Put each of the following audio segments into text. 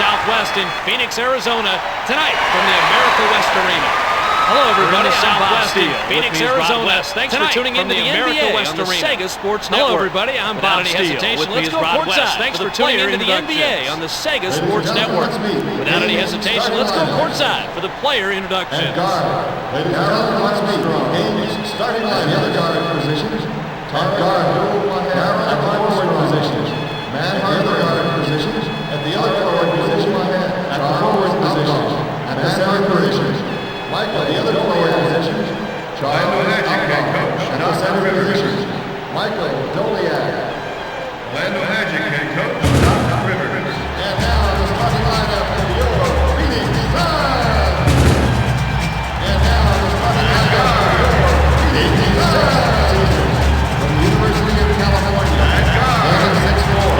Southwest in Phoenix, Arizona, tonight from the America West Arena. Hello, everybody. Southwest in Phoenix, Arizona. Thanks for tuning in to the America West on the Sega Sports Network. Hello, everybody. I'm Bob Steele. Let's go courtside. Thanks for tuning in to the NBA on the Sega Sports Network. Without any hesitation, let's go courtside for the player introductions. Ladies and gentlemen, watch me. Games starting by the other guard positions. Top guard at the forward positions. Man at the other guard positions. At the other forward position. At the forward positions. At the center positions. Michael, the other forward positions. Charles at the center positions. Michael Doliak. Orlando Magic head coach, Doc Rivers. And now the starting lineup for your Phoenix Suns. And now the starting lineup for your Phoenix Suns. From the University of California. And 6'4".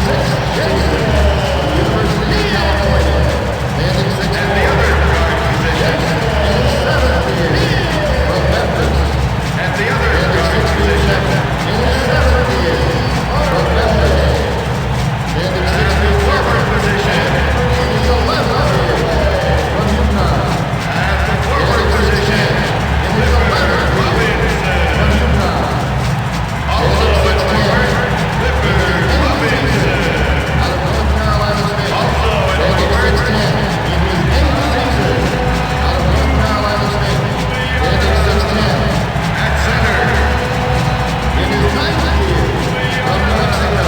6 Jason. From the University of California. And 6'4". And the other guard position. And 78. From Memphis. At the other guard position. And 78. From Memphis. And At the forward position. and 11. From Utah. At the forward position. Clifford Robinson. From Utah. Also at forward, Clifford Robinson. Out of North Carolina State. Also at And forward, 6'10". In his 8th season. Out of North Carolina State. And 6'10". at center. In his 9th year. From New Mexico.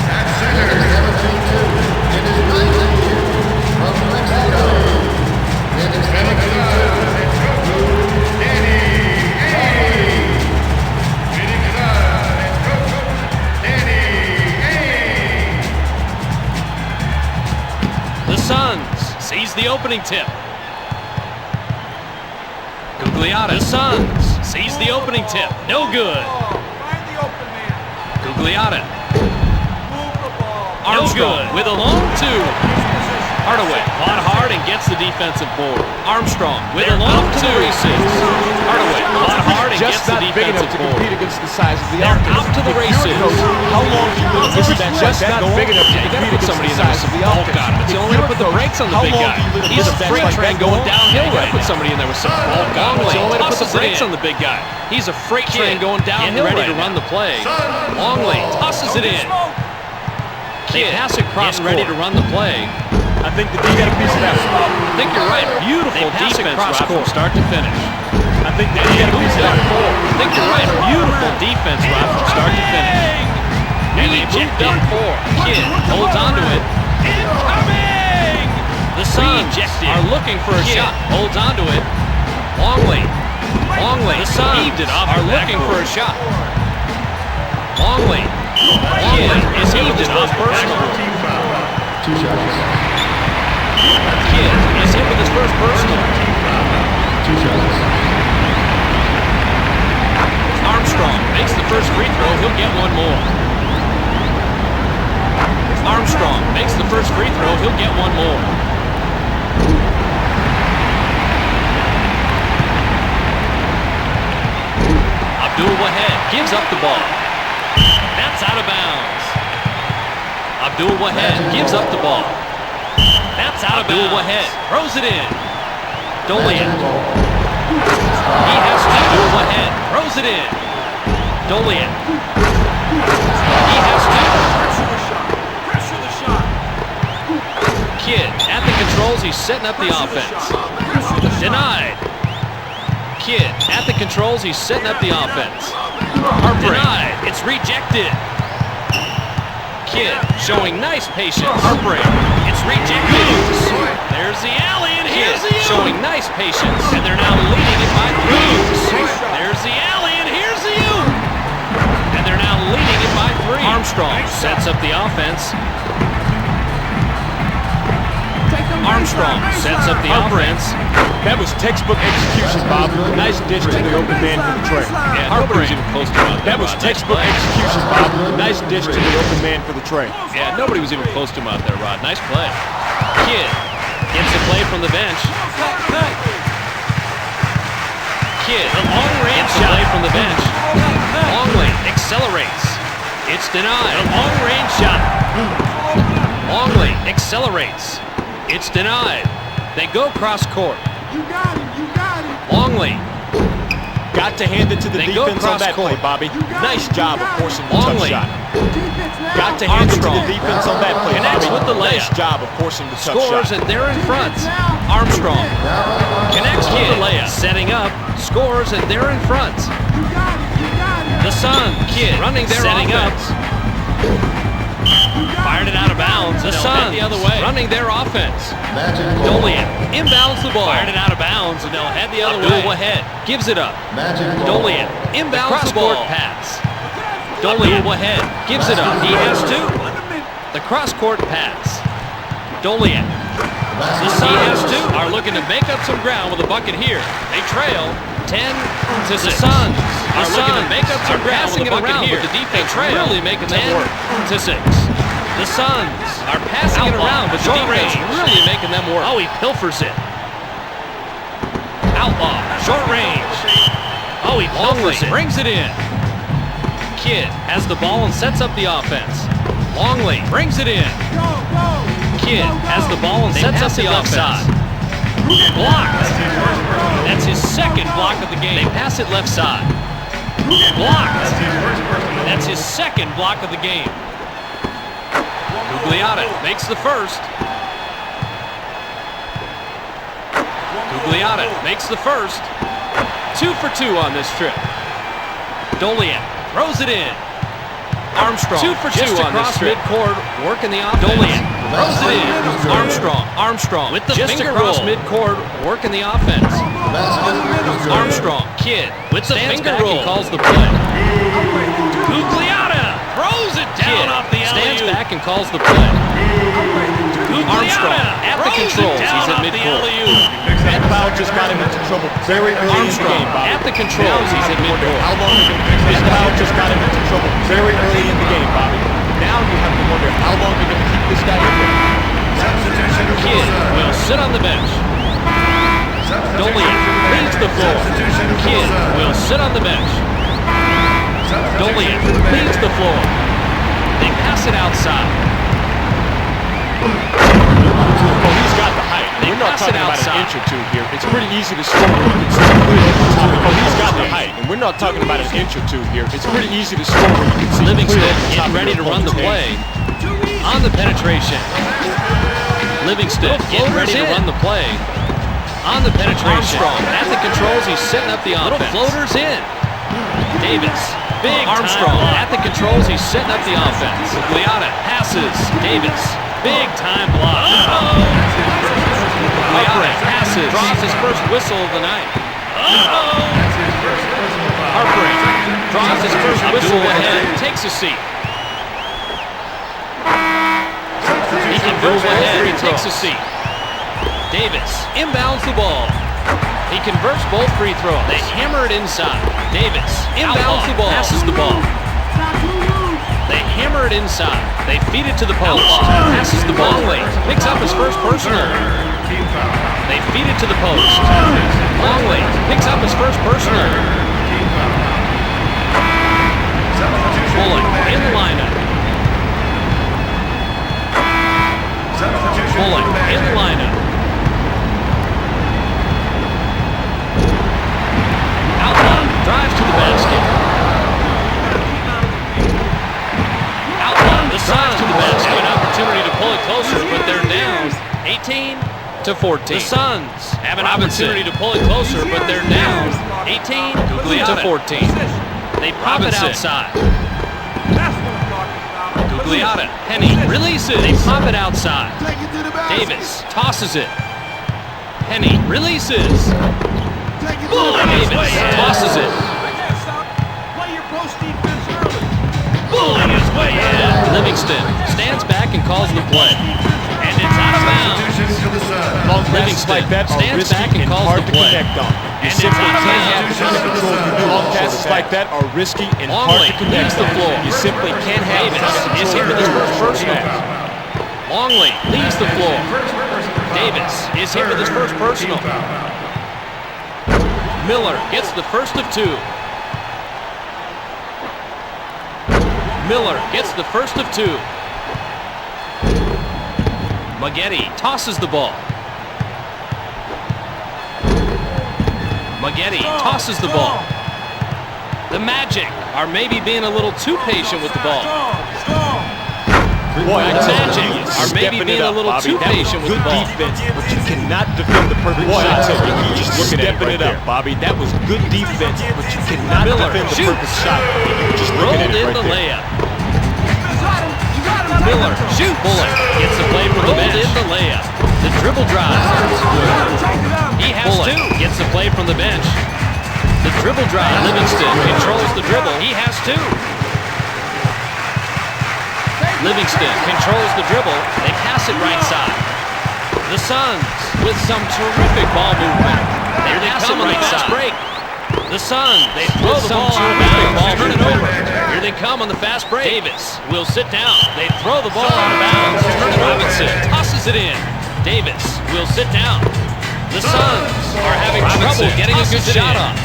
At And center. 17'2". In his 9th year. From New Mexico. And 17'2". Danny Ainge. Phoenix Suns and coach Danny Ainge. The Suns seize the opening tip. Gugliotta. The Suns seize the opening tip. No good. Find the open man. Gugliotta. Move the ball. Armstrong with a long two. Hardaway fought hard and gets the defensive board. Armstrong with a long two. Hardaway fought hard and gets Just the not big enough defensive to board. compete against the size of the They're offense. out to the If you're a races. coach, how long do you let this bench Just like that not go big on? enough to You gotta put put somebody in the there size with of some the bulk offense. on him. It's the If only way to you're put the a coach, brakes on the how big long guy. do you let He's a this bench freight like train that go going on? downhill You gotta right put now. somebody in there with some bulk on. Longley It's the only way to put tosses the it brakes in. on the big guy. He's a freight train going downhill ready to run the play. Longley tosses it in. They pass it cross ready to run the play. I think the D got a piece of that. I think you're right. Beautiful defense right from start to finish. I think the D got a piece of that. I think you're right. Beautiful defense right from start to finish. And they eject up four. Kidd holds onto it. Incoming! The Suns are looking for a shot. Holds onto it. Longley. The Suns are looking for a shot. Longley is heaved it off personal. Two shots. Kidd is hit with his first personal. Two shots. Armstrong makes the first free throw. He'll get one more. Armstrong makes the first free throw. He'll get one more. Abdul-Wahed gives up the ball. That's out of bounds. Abdul-Wahed gives up the ball. That's out of bounds. Abdul-Wahed throws it in. Doliak. He has Abdul-Wahed throws it in. Doliak. He has Pressure the shot. Pressure the shot. Kidd at the controls. He's setting up the offense. Pressure the shot. Denied. Kidd at the controls. He's setting up the offense. Denied. It's rejected. Kidd showing nice patience. Heartbreak. It's rejected. There's the alley, and here's the showing nice patience, and they're now leading it by 3. There's the alley, and here's the and they're now leading it by 3. Armstrong sets up the offense. Armstrong sets up the offense. That was textbook execution, Bob. Nice ditch to the open man for the tray. Yeah, nobody was even close to him out there. That was Rod. Nice textbook play. execution, Bob. Nice ditch to the open man for the tray. Yeah, nobody was even close to him out there, Rod. Nice play. Kidd gets a play from the bench. Kidd, a long-range shot from the bench. Longley accelerates. It's denied. A long-range shot. Longley accelerates. It's denied. They go cross court. You got him. You got him. Longley. Got to hand it to the They go defense on that cross-court. play, Bobby. You got Nice it, you job of got it. forcing the tough Longley. shot. Defense now. Got to hand it to the Armstrong. defense on that play, Connects Bobby. with the layup. Nice job of forcing the tough Scores, shot. and they're in front. Armstrong connects with the layup. Setting up. Scores, and they're in front. You got it. You got it. The Sun. Kid running their Setting offense. Fired it out of bounds. The Suns the other way. Running their offense. Magic ball. Dolian inbounds the ball. Fired it out of bounds, and they'll head the other way. Ahead. Gives it up. Magic ball. Dolian inbounds the ball. Pass. Dolian ahead. Gives it up. He has two. The cross-court pass. Dolian. The Suns are looking to make up some ground with a bucket here. They trail 10-6. The Suns are looking to make up some ground with a bucket here. The defense really making them work. 10-6. The Suns are passing it around, but the defense really making them work. Oh, he pilfers it. Outlaw, short range. Oh, he pilfers it. Brings it in. Kidd has the ball and sets up the offense. Longley brings it in. Go, go. Kidd has the ball and sets up the offense. Blocked. That's his second block of the game. They pass it left side. Blocked. That's his second block of the game. Gugliotta makes the first. Gugliotta makes the first. 2 for 2 on this trip. Dolian throws it in. Armstrong 2 for 2 on this trip. Midcourt, working the offense. Dolian throws it in. Armstrong with the finger roll. Midcourt, working the offense. Armstrong, Kidd with the finger roll. Calls the play. Gugliotta throws it down off the alley-oop. Stands back and calls the play. Armstrong at the controls. He's at midcourt. That foul just got him into trouble very early in the Armstrong game, Bobby. at the controls. He's at midcourt. How long are going to keep this foul just got him into trouble very early in the game, Bobby. Now you have to wonder how long you're going to keep this guy in there. Substitution for the Kidd Suns. will sit on the bench. Dolian leads the floor. Substitution for the Kidd Suns. will sit on the bench. Dolian Substitution for the leads bench. the floor. They pass it outside. Well, he's got the height. They We're not pass it talking about outside. an inch or two here. It's pretty easy to score when you can see clearly at the top. Well, he's got the height, and we're not talking about an inch or two here. It's pretty easy to score when you can see Livingston clearly at the top. getting ready to run the play. On the penetration. Livingston getting ready to run the play. On the penetration. Armstrong at the controls. He's setting up the offense. Little floaters in. Davis. Big Armstrong at the controls. He's setting up the offense. Gugliotta passes. Davis. Big time block. Gugliotta passes. Draws his first whistle of the night. Harpering. Draws his first whistle ahead. Takes a seat. He converts ahead. He takes a seat. Davis inbounds the ball. He converts both free throws. They hammer it inside. Davis inbounds the ball. Passes the ball. They hammer it inside. They feed it to the post. Passes the ball. Longley picks up his first personal. Team foul. They feed it to the post. Longley picks up his first personal. Team foul. Substitution for Bullock the bench. in the lineup. Substitution for Bullock the bench. in the lineup. Outlaw drives to the basket. Outlaw drives to the basket. Have an opportunity to pull it closer, but they're down 18-14. The Suns have an opportunity to pull it closer, but they're down 18-14. They pop it outside. That's what I'm talking about. Gugliotta, Penny releases. They pop it outside. Take it to the basket. Davis tosses it. Penny releases. Take it to the Davis basket. tosses it. Play your post defense early. Bulling his way in. Livingston stands back and calls the play. And it's out of bounds. Substitution for the Suns. Long passes Livingston like that are stands risky back and and calls hard the to play. connect on. You And it's simply out of can't have bounds. the kind of control you do. Long passes like that are risky and hard Longley to connect leaves the on. floor. You simply can't have the Davis kind of is control here you for this do. first personal. Longley leaves the floor. Davis is here for this first personal. Miller gets the first of two. Miller gets the first of two. Maggette tosses the ball. Maggette tosses the ball. The Magic are maybe being a little too patient with the ball. Boy, I The tell you, Magic he's are maybe stepping being it a up, little Bobby. too That was patient with good the ball. defense, but you cannot defend the perfect Boy, shot. I tell you, He's he's just stepping stepping it it up, up, Bobby. That was good defense, but you cannot Miller defend the shoots. perfect shot. Just Rolled looking at it in right the there. layup. Miller shoots. Bullock gets the play from the bench. Rolled in the layup. The dribble drive. He has two. Gets the play from the bench. The dribble drive. Livingston controls the dribble. He has two. Livingston controls the dribble. They pass it right side. The Suns with some terrific ball movement. Here they come on the fast break. The Suns, they throw the ball out of bounds. Turn it over. Here they come on the fast break. Davis will sit down. They throw the ball out of bounds. Turn it. Robinson tosses it in. Davis will sit down. The Suns are having trouble getting a good shot off.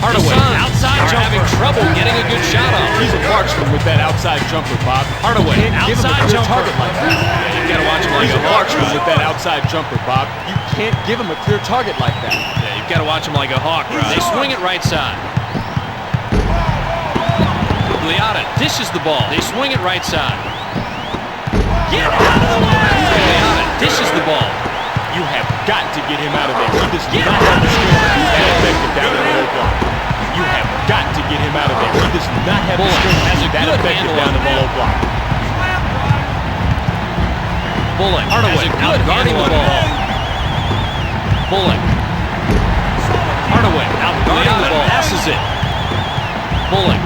Hardaway outside are having trouble getting a good shot off. He's a marksman with that outside jumper, Bob. Hardaway You can't give him a outside clear jumper. target like that. Yeah, you gotta watch him like He's a a hawk. marksman with that outside jumper, Bob. You can't give him a clear target like that. Yeah, you've got to watch him like a hawk, right? They swing it right side. Gugliotta dishes the ball. They swing it right side. Get out of the way! Gugliotta dishes the ball. You have got to get him out of there. He does not have the strength to be that effective down in the low block. You have got to get him out of there. He does not have the Bullock strength to has be a that good effective handle down on in the the low block. Bullock Hardaway out guarding the ball. Bullock. Hardaway out guarding the ball. Passes it. Bullock.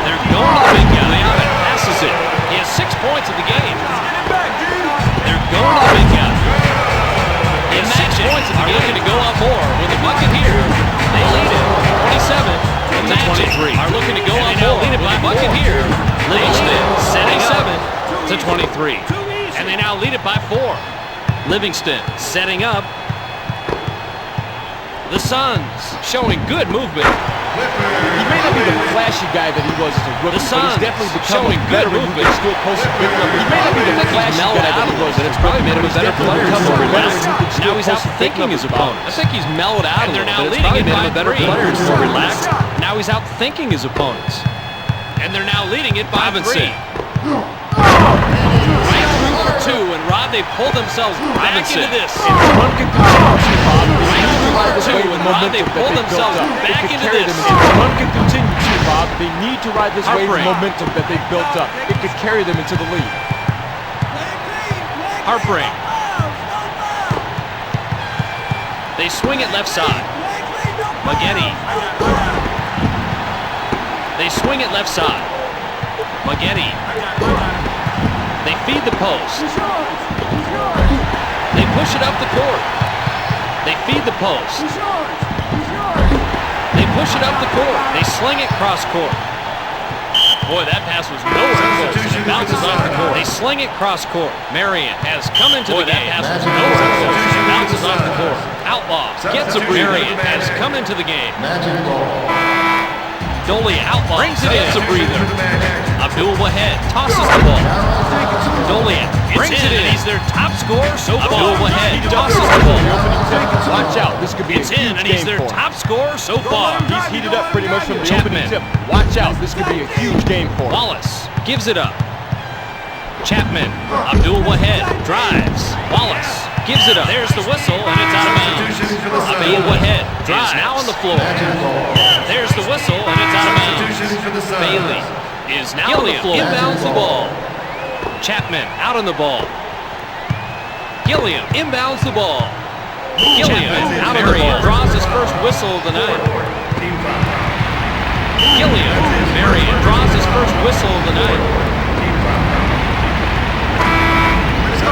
They're going to the big guy. Gugliotta passes it. He has 6 points in the game. They're going to the big guy. He has 6 points in the game. Looking to go up more with a bucket here. They lead it 27 to 23. Are looking to go up more with a bucket here. Livingston setting 7 to 23. And they now lead it by 4. Livingston setting up. The Suns showing good movement. He may not be the flashy guy that he was as a rookie, The but Suns he's definitely become showing a good veteran who movement. can still post a big number. He may not be the flashy mellowed guy that out he a little was bit. as It's a probably rookie, made him but a better he's definitely player. become a He's more veteran relaxed. who can still Now he's post big outthinking his numbers. opponent. I think he's mellowed out And a they're little now bit. It's leading probably it made by him a better 3. player. He's more relaxed. Now he's outthinking his opponents. And they're now leading it by 3. Right through for 2, and Rod, they pull themselves back into this. Run can continue to, Bob. They Right need to through ride for this 2, wave of and Rod, momentum they that pull they've built themselves up. It back could into carry this. them. If the run can continue to, Bob, they need to ride this wave of Heartbreak. momentum that they've built up. It could carry them into the lead. Heartbreak. They swing it left side. Maggette. They swing it left side. Maggette. They feed the post. They push it up the court. They feed the post. They push it up the court. They sling it cross court. Boy, that pass was nowhere close. It bounces off the court. They sling it cross court. Marion has come into the game. That pass was nowhere close. It bounces off the court. Outlaw gets a breather. Marion has come into the game. Magic ball. Dolia Outlaw brings it in. It's a breather. Abdul Wahed tosses the ball. Dolia brings it in. He's their top scorer so far. Abdul Wahed tosses the ball. Watch out. This could be It's a huge in, and he's game their for him. top scorer so far. He's heated up pretty much from the Chapman. opening tip. Watch out. This could be a huge game for him. Wallace gives it up. Chapman. Abdul Wahed drives. Wallace gives it up. There's the whistle, and it's out of bounds. Abdul Wahed is now on the floor. There's the whistle, and it's out of bounds. Bailey is now on the floor. Inbounds the ball. Chapman out on the ball. Gilliam inbounds the ball. Gilliam out on the ball. Draws his first whistle of the night. Gilliam. Marion draws his first whistle of the night.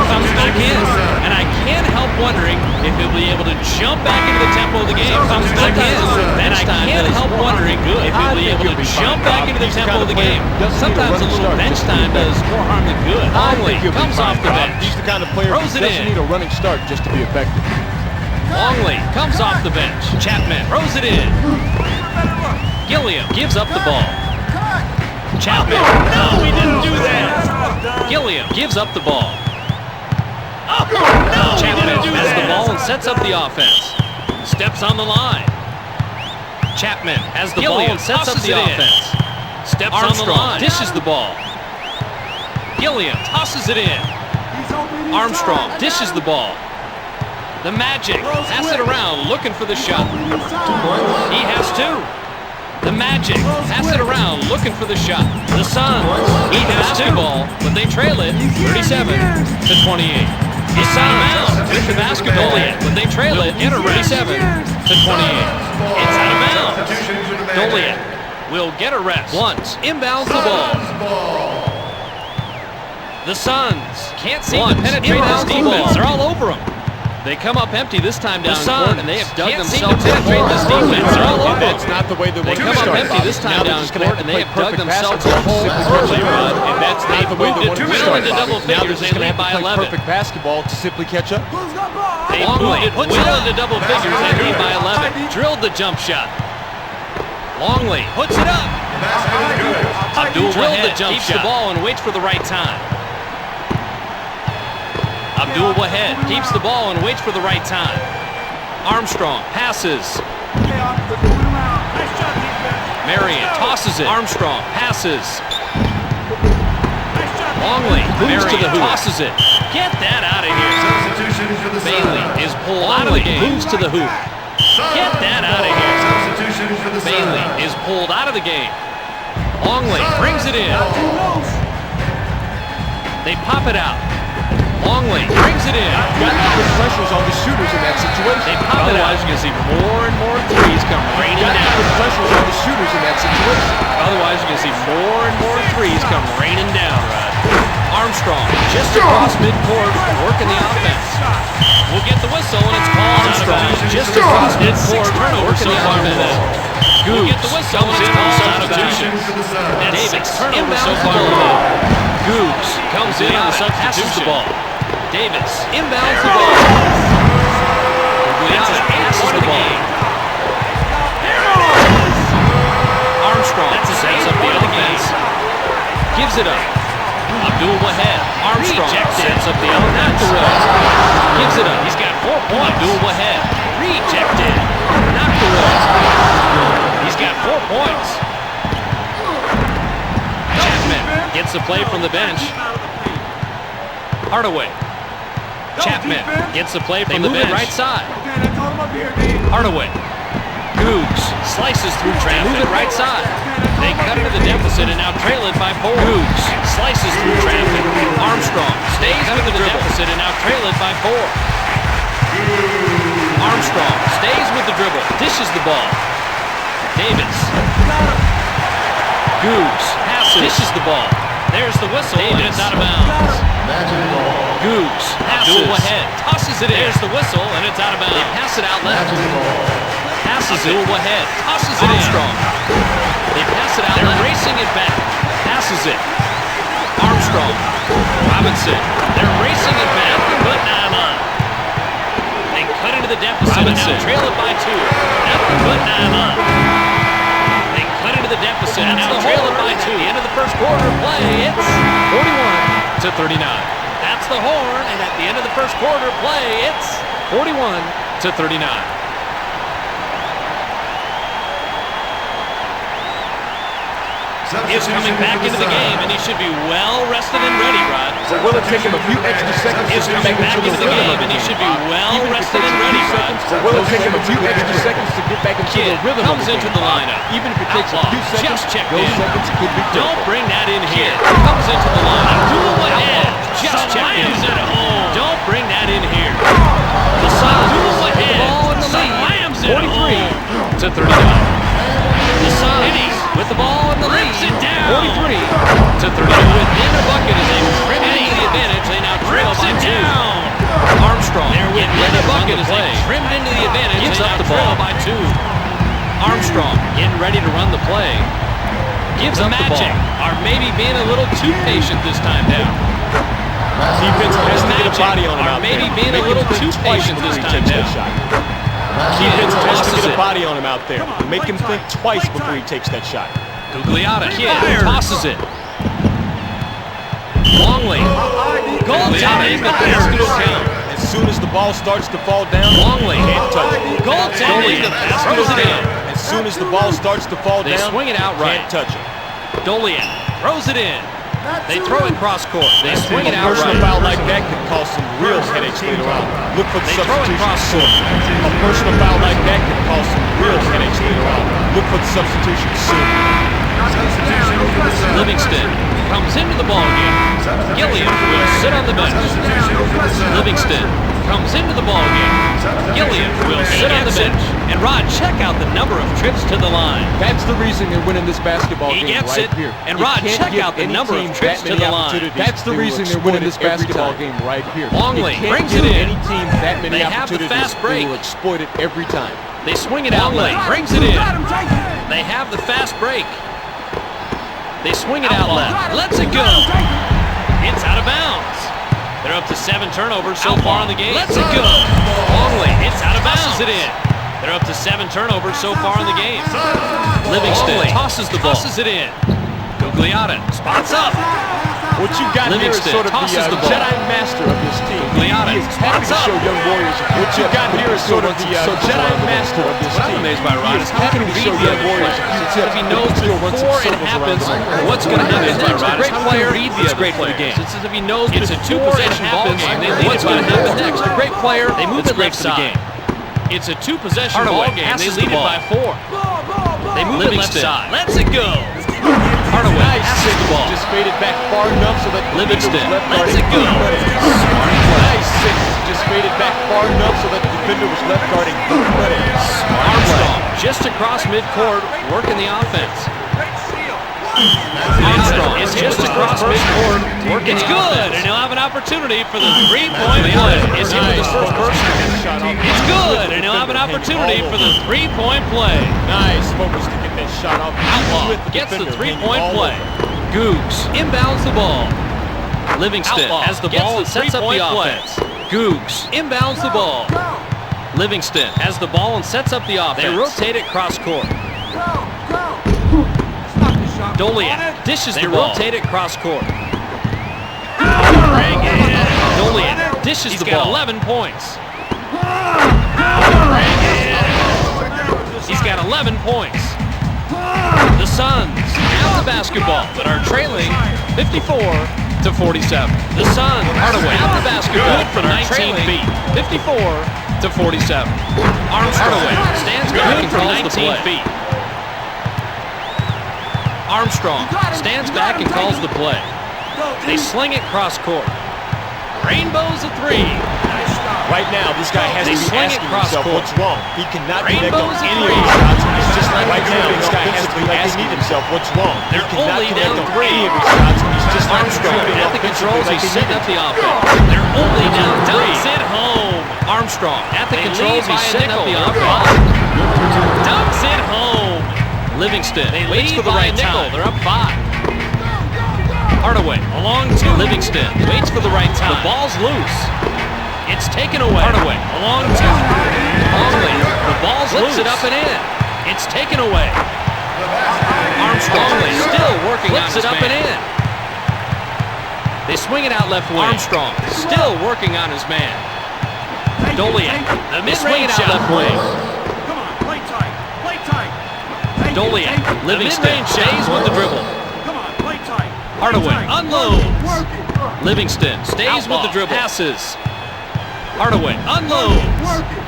Comes back in, and I can't help wondering if he'll be able to jump back into the tempo of the game. Comes back in, and I can't help wondering if he'll be able to jump back into the tempo of the game. Sometimes a little bench time does more harm than good. Longley comes off the bench. He's the kind of player who Throws it doesn't in. need a running start just to be effective. Longley comes off the bench. Chapman throws it in. Gilliam gives up the ball. Chapman. No, he didn't do that. Gilliam gives up the ball. Chapman has the ball and sets up the offense. Steps on the line. Chapman has the ball and sets up the offense. Steps on the line. Dishes the ball. Gilliam tosses it in. Armstrong dishes the ball. The Magic pass it around, looking for the shot. He has two. The Magic pass it around, looking for the shot. The Suns, he has basketball, but they trail it 37-28. It's out of bounds with the basketball, but they trail it 37-28. It's out of bounds. Dolian will get a rest. Once inbounds the ball. The Suns can't seem to penetrate this defense. They're all over them. They come up empty this time down court, and they have dug themselves in penetrate this defense. They're all over them. That's not the way they They come up empty this time down court, and they have dug themselves a hole early, Rod. And that's not the way they want to Middle into double figures, they lead by 11. Perfect basketball to simply catch up. They moved it well into double figures, they lead by 11. Drilled the jump shot. Longley puts it up. Abdul drilled the jump shot. Keeps the ball and waits for the right time. Abdul Wahed keeps the ball and waits for the right time. Armstrong passes. Marion tosses it. Armstrong passes. Longley moves to the hoop. Tosses it. Get that out of here. Substitution for the Bailey Suns. is pulled out of the game. Moves to the hoop. Get that out of here. Substitution for the Bailey Suns. is pulled out of the game. Longley brings it in. They pop it out. Longley brings it in. Got to put pressures on the shooters in that situation. They pop it out. Otherwise, you're going to see more and more threes come raining Got to down. put pressures on the shooters in that situation. Otherwise, you're going to see more and more threes come raining down, Rod. Armstrong just across midcourt, working the offense. We'll get the whistle, and it's called out of bounds. Just across midcourt, working the offense. We'll get the whistle, and it's called out of bounds. Substitution for the Suns. Davis inbounds the ball. Googs comes in on the substitution. Ball. Davis inbounds the ball. That's an 8-point game. Armstrong sets up the offense. Gives it up. Abdul Wahed. Armstrong sets up the offense. Gives it up. He's got 4 points. Abdul Wahed. Rejected. Knocked away. He's got 4 points. Chapman gets the play from the bench. Hardaway. Chapman gets the play from the bench. Right side. Hardaway. Googs slices through traffic. Move it right side. They cut into the deficit and now trail it by 4. Googs slices through traffic. Armstrong stays under the deficit and now trail it by 4. Armstrong stays with the dribble. Dishes the ball. Davis. Googs passes. Dishes the ball. There's the whistle, and it's out of bounds. Magic ball. Googs passes. Abdul Wahed tosses it in. There's the whistle, and it's out of bounds. They pass it out left. Magic ball. Passes it. Abdul Wahed tosses it in. Armstrong. They pass it out left. They're racing it back. Passes it. Armstrong. Robinson. They're racing it back, but not on. They cut into the deficit Robinson. And now trail it by 2. But not on. They cut into the deficit and now trail it by 2. The end of the first quarter play, it's 41-39. That's the horn, and at the end of the first quarter play, it's 41-39. Is coming back into the game, and he should be well rested and ready, Rod. So will it take him a few extra seconds Is to get coming back back into into the the rhythm game, of and the he game? should be well rested and ready, Rod. So will it take him a few extra seconds to get back into Kid the rhythm of comes the into game? the lineup. Even if it takes a Outlaw few seconds, just checked those in. seconds could be Don't critical. bring that in here. Comes into the line. Abdul Wahed just checked in. Don't bring that in here. The Suns with the ball in the lead. 43-39. The Suns with the ball in the lead. 43-39. Within a bucket as they trim into the advantage. They now trail by 2. Armstrong. They're within a bucket as they trimmed into the advantage. Gives up the ball by 2. Armstrong getting ready to run the play. Gives up the Magic are maybe being a little too patient this time down. Defense has to get a body on him are out maybe there. being a Make him little think too twice patient before this he time takes that down. shot. Kid Defense has to tosses get a it. body on him out there. Make him think twice before he takes that shot. Gugliotta. Kid tosses it. Longley. Goaltending, but the basket will count. As soon as the ball starts to fall down, Longley. can't touch it. Goaltending, the basket Throws will it in. count. As soon as the ball starts to fall They down, swing it out right. can't touch it. Dolian throws it in. They throw it cross court. They swing it A out personal right. foul like that could cause some real headaches later on. Look for the They throw it substitution cross soon. court. A personal foul like that could cause some real headaches later on. Look for the substitution soon. Livingston comes into the ballgame. Gilliam will sit on the bench. Livingston comes into the ballgame. Gilliam will sit on the bench. And Rod, check out the number of trips to the line. That's the reason they're winning this basketball He game gets right it. here. And You Rod, can't check give out the any number of team trips that to many the line. opportunities. That's the They will reason they're winning this exploit it every basketball time. game right here. Longley You can't brings give it in. any team that many They have the opportunities. fast break. They will exploit it every time. They swing it out left. Brings it in. They have the fast break. They swing it out left. Lets it go. It's out of bounds. They're up to 7 turnovers so far in the game. Lets it go. Longley, it's out of bounds. Tosses it in. They're up to 7 turnovers so far in the game. Livingston tosses the ball. Tosses it in. Gugliotta spots up. What you got here is Livingston sort of tosses the the ball. Jedi Master of this team. Gugliotta He is happy spots to show up. young warriors. What you got here is sort of the Jedi Master of this What I'm team. amazed by, Rod, is how happy can to he show read the young other warriors. players? If he knows before it happens what's going to happen next. A great player read the other players. It's as if he knows it's a 2-possession ball game. What's going to happen next? A great player, they move it left side. It's a 2-possession ball game. They lead it by 4. They move it left side. Lets it go. Hardaway passes the ball. Just faded back far enough so that the Livingston defender was left lets guarding it go. good credit. Nice six. Just faded back far enough so that the defender was left guarding good credit. Armstrong just across midcourt, working the offense. Armstrong is just across midcourt, working the offense. And he'll have an opportunity for the 3-point play. Is hit with the first person. It's good, and he'll have an opportunity for the 3-point play. Nice focus to get that shot off. Outlaw gets the 3-point play. Googs inbounds the ball. Livingston has the ball and sets up the offense. Googs inbounds the ball. Livingston has the ball and sets up the offense. They rotate it cross court. Dolian dishes the ball. They rotate it cross court. Dolian dishes the ball. 11 points. He's got 11 points. The Suns have the basketball, but are trailing 54-47. The Suns Hardaway have the basketball for 19 feet. 54-47. Hardaway stands back and calls the play. Armstrong stands back and calls the play. They sling it cross court. Rainbow's a 3. Right now, this guy has to be asking himself what's wrong. He cannot connect on Rainbow's a any of 3. these shots. He's just like Right now, now, this guy has to be asking himself what's wrong. He They're cannot only connect down on 3. any of his shots. He's just not Armstrong shooting at the controls. like He's they setting need up him the to. offense. They're only down. Dunks it home. Armstrong at the controls. He's setting up the offense. Dunks it home. Livingston waits for the right time. They're up 5. Hardaway along to Livingston. Waits for the right time. The ball's loose. It's taken away. Hardaway along to Longley. The ball's loose. Flips it up and in. It's taken away. Armstrong still working on his man. Flips it up and in. They swing it out left wing. Armstrong still working on his man. Dolian. They swing it out left wing. Come on, play tight. Play tight. Dolian. Livingston stays with the dribble. Come on, play tight. Hardaway unloads. Work it. Livingston stays with the dribble. Passes. Hardaway unloads. Work it.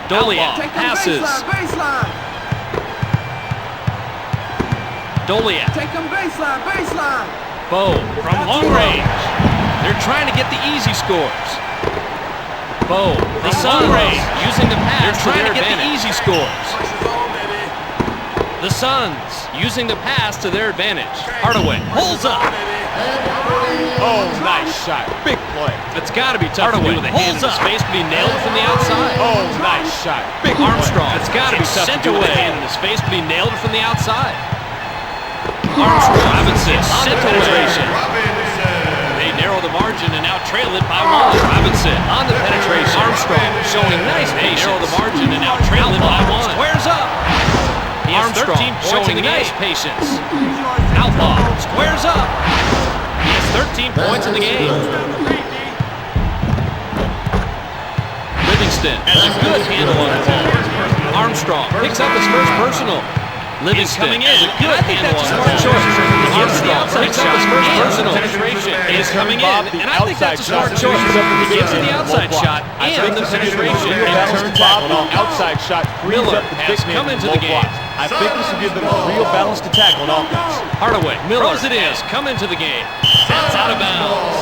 Dolian Take them passes. baseline. Dolian. Take them baseline. Bo from long range. They're trying to get the easy scores. Bo from long range using the pass. They're trying to get the easy scores. The Suns using the pass to their advantage. Hardaway pulls up. Oh, nice shot. Big play. It's got to be tough to do with a hand in his face, but he nailed it from the outside. Oh, nice shot. Big Armstrong. play. It's got to be tough to do with a hand in his face, but he nailed it from the outside. Armstrong. Robinson on the penetration. They narrow the margin and now trail it by 1. Robinson on the penetration. Armstrong showing nice patience. They narrow the margin and now trail it by 1. Squares up. He has Armstrong 13 points showing nice patience. Outlaw squares up. He has 13 points in the game. Livingston has a good handle on the ball. Armstrong picks up his first personal. Livingston coming in. A good handle on the ball. Armstrong picks up his first personal. Penetration is coming in, and I think that's a smart choice. He gives the outside shot and the penetration. Outside shot. Miller has come into the game. I think this will give them a real balance to tackle on offense. Hardaway throws it in. Come into the game. That's out of bounds.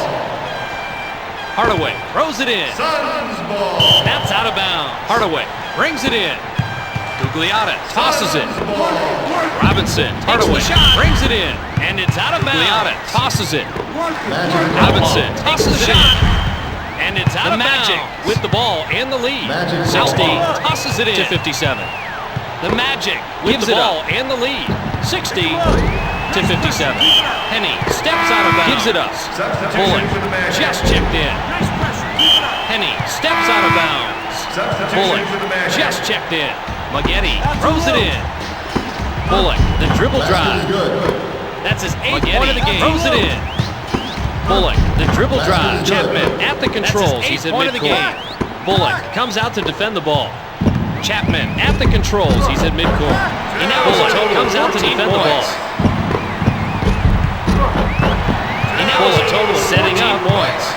Hardaway throws it in. Suns ball. That's out of bounds. Hardaway brings it in. Gugliotta tosses it. Robinson takes the shot, brings it in, and it's out of bounds. Gugliotta tosses it. Robinson takes the shot, and it's out of bounds. Magic with the ball and the lead. 60 tosses it in to 57. The Magic with the ball and the lead. 60 to 57. Henny steps out of bounds. Gives it up. Bullock just checked in. Henny steps out of bounds. Bullock just checked in. Maggette throws it in. Bullock, the dribble drive. That's his 8th point of the game. Throws it in. Bullock, the dribble drive. Chapman at the controls. He's at midcourt. Bullock comes out to defend the ball. Chapman at the controls. He's at midcourt. He now comes out to defend the ball. He now has a total setting up points.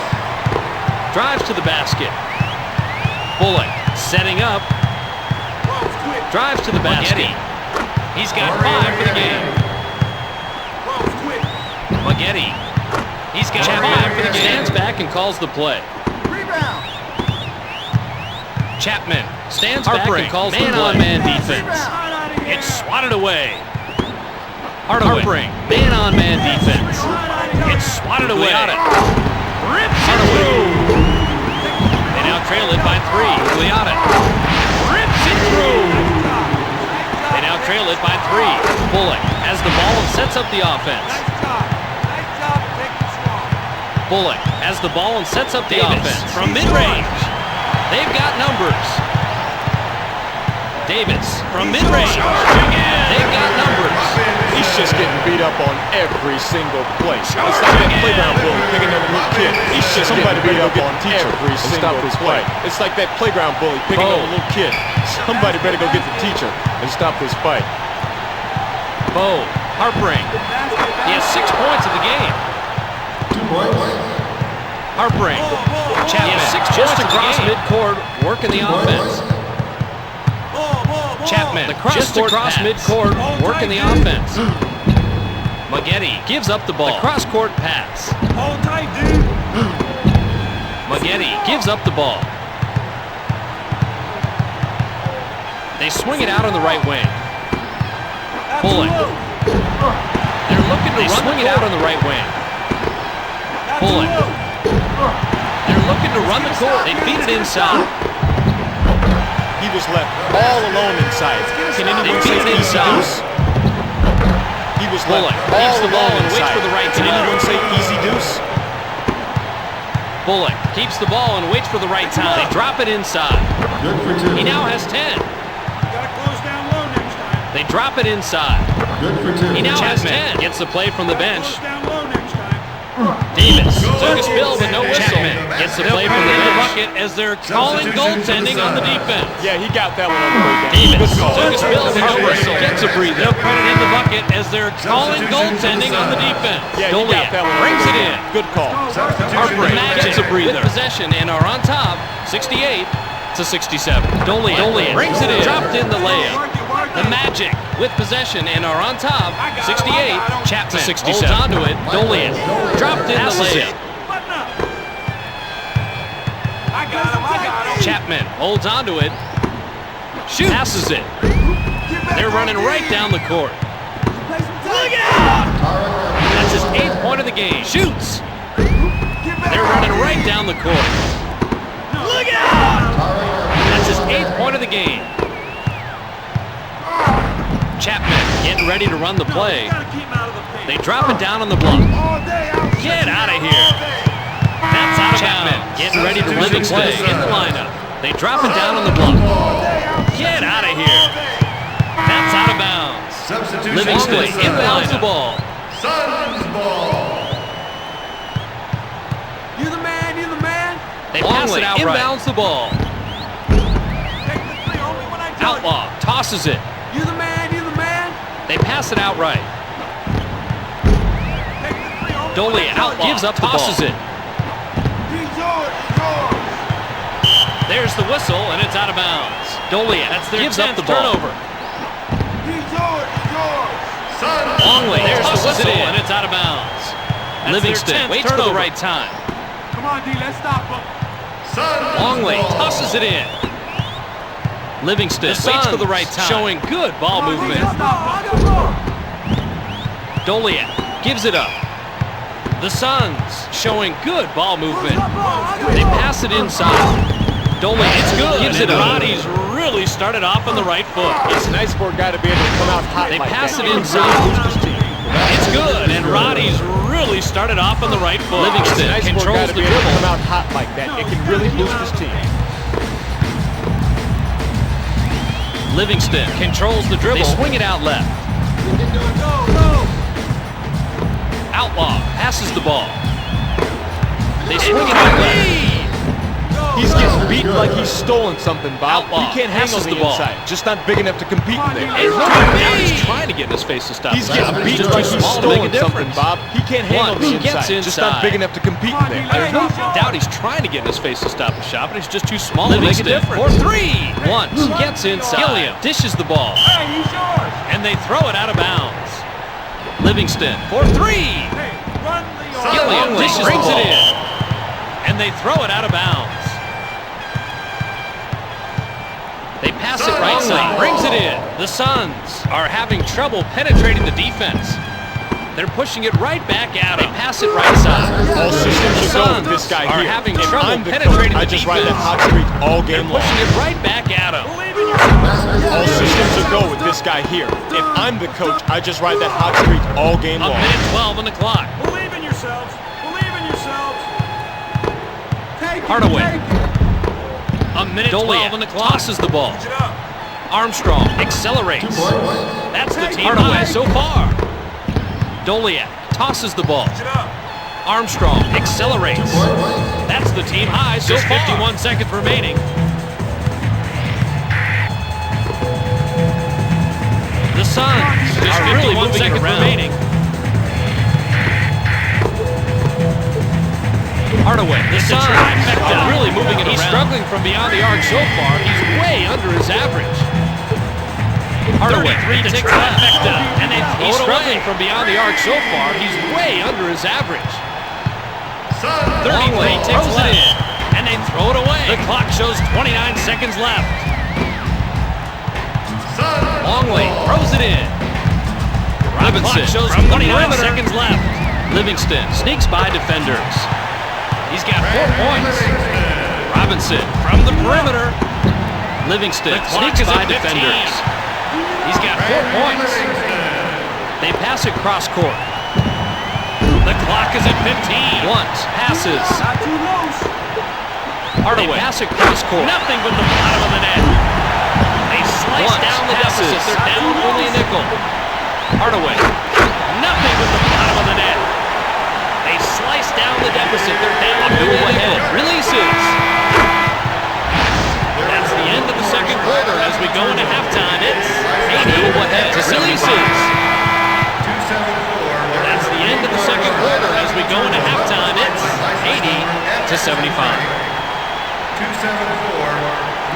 Drives to the basket. Bullock setting up. Drives to the basket. He's got 5 for the game. Maggette. He's got 5 for the game. Stands back and calls the play. Chapman stands back and calls the play. Man-on-man defense. It's swatted away. Hardaway. Man-on-man defense. It's swatted away. Rips it through. They now trail it by 3. Gugliotta rips it through. They now trail it by 3. Bullock has the ball and sets up the offense. Bullock has the ball and sets up the offense from mid-range. They've got numbers. Davis from mid-range. They've got numbers. He's just getting beat up on every single play. It's like that playground bully picking up a little kid. He's just somebody beat up on every single play. It's like that playground bully picking up a little kid. Somebody better go get the teacher and stop this fight. Bo Harpring. He has 6 points in the game. 2 points. Harpring. Chapman just across midcourt, working the offense. Chapman just across midcourt, working the offense. Maggette gives up the ball. The cross-court pass. Hold tight, dude. Maggette gives up the ball. They swing it out on the right wing. Bullock. They're looking to swing it out on the right wing. Bullock. They're looking to run the court. They feed it inside. He was left all alone inside. Can anyone say easy deuce? He was left all alone inside. Waits for the right time. Can anyone say easy deuce? Bullock keeps the ball and waits for the right time. They drop it inside. Good for 2. He now has 10. Gotta close down low next time. They drop it inside. Good for 2. He now has 10. Gets the play from the bench. Close down low next time. Davis took a spill but no whistle. Gets the play from the bucket as they're calling goaltending on the defense. Yeah, he got that one on the way down. Davis took a spill but no whistle. Gets a breather. They'll put it in the bucket as they're calling goaltending on the defense. Yeah, he got that one. Brings it in. Good call. Harpring gets a breather. With possession and are on top, 68 to 67. Dolian brings it in. Dropped in the layup. The Magic with possession and are on top, 68. Chapman holds onto it. Dolian dropped in the layup. Chapman holds onto it. Shoots. Passes it. They're running right down the court. Look out! That's his 8th point of the game. Shoots. They're running right down the court. Look out! That's his 8th point of the game. Chapman getting ready to run the play. They drop it down on the block. Get out of here. That's out of bounds. Getting ready to run the play in the lineup. They drop it down on the block. Get out of here. That's out of bounds. Livingston inbounds the ball. Suns ball. They pass it outright. Inbounds the ball. Take the three only when I tell Outlaw tosses it. you. You the man, you the man. They pass it outright. Take the three only Dole when I tell Outlaw gives up the ball. Tosses it. He's yours, he's yours. There's the whistle, and it's out of bounds. Dole gives up the ball. Turnover. He's yours, he's yours. Longley, there's the whistle, and it's out of bounds. Livingston waits for the right time. Come on, D, let's stop him. Longley tosses it in. Livingston waits for the right time. Showing good ball Come on, D, movement. let's stop him. I got more. Doliak gives it up. The Suns showing good ball movement. They pass it inside. Doliak, it's good. Gives it up. Roddy's really started off on the right foot. It's nice for a guy to be able to come out hot They like pass that. it inside. It's good, and Roddy's really started off on the right foot. Livingston It's nice for a guy controls to the be able to come dribble. out hot like that. It can really boost his team. Livingston controls the dribble. They swing it out left. Outlaw passes the ball. They swing it out left. He's getting beat like he's stolen something, Bob. Outlaw He can't hang on passes the the ball. inside. Just not big enough to compete in there. And look at now he's trying to get in his face to stop. He's the getting shot. beat Just like too he's small to make a stolen something, difference. Bob. He can't hang on the Once he gets inside. Just not big inside. enough to compete in there. There's no doubt he's trying to get in his face to stop the shot, but he's just too small to make a Livingston difference. for three. Once gets inside. Gilliam dishes the ball, Hey, he's yours. and they throw it out of bounds. Livingston for three. Hey, run the Gilliam yard. brings it in, and they throw it out of bounds. They pass it right side, brings it in. The Suns are having trouble penetrating the defense. They're pushing it right back at him. They pass it right side. All systems The should go with Suns this guy are here. having If trouble I'm the penetrating coach, I the just ride that defense. hot streak all game long. Pushing it right back at him. Believe in yourself. All systems should go with this guy here. If I'm the coach, I just ride that hot streak all game A long. minute 12 on the clock. Believe in yourselves. Believe in yourselves. Take it, Hardaway. take it. A minute 12 on the clock. Tosses the ball. Switch it up. Armstrong accelerates. 2 points. That's the team Hardaway. high so far. Doliak tosses the ball. Switch it up. Armstrong accelerates. 2 points. That's the team high so far. 51 seconds remaining. The Suns just 51 seconds remaining. Hardaway, the Suns are really moving it around. He's struggling from beyond the arc so far. He's way under his average. Hardaway, 3 ticks left. And he's struggling from beyond the arc so far. He's way under his average. 33 ticks left. And they throw it away. The clock shows 29 seconds left. Longley throws it in. Robinson shows 29 seconds left. Livingston sneaks by defenders. He's got 4 points. Robinson from the perimeter. Livingston sneaks by defenders. He's got 4 points. They pass it cross court. The clock is at 15. Once passes. Not too loose. Hardaway. They pass it cross court. Nothing but the bottom of the net. They slice down the deficit. They're down only a nickel. Hardaway. Nothing but the bottom of the net. They slice down the deficit. They're down only a nickel. Releases. That's the end of the second quarter as we go into halftime. It's 80 ahead. Releases. That's the end of the second quarter as we go into halftime. It's 80-75.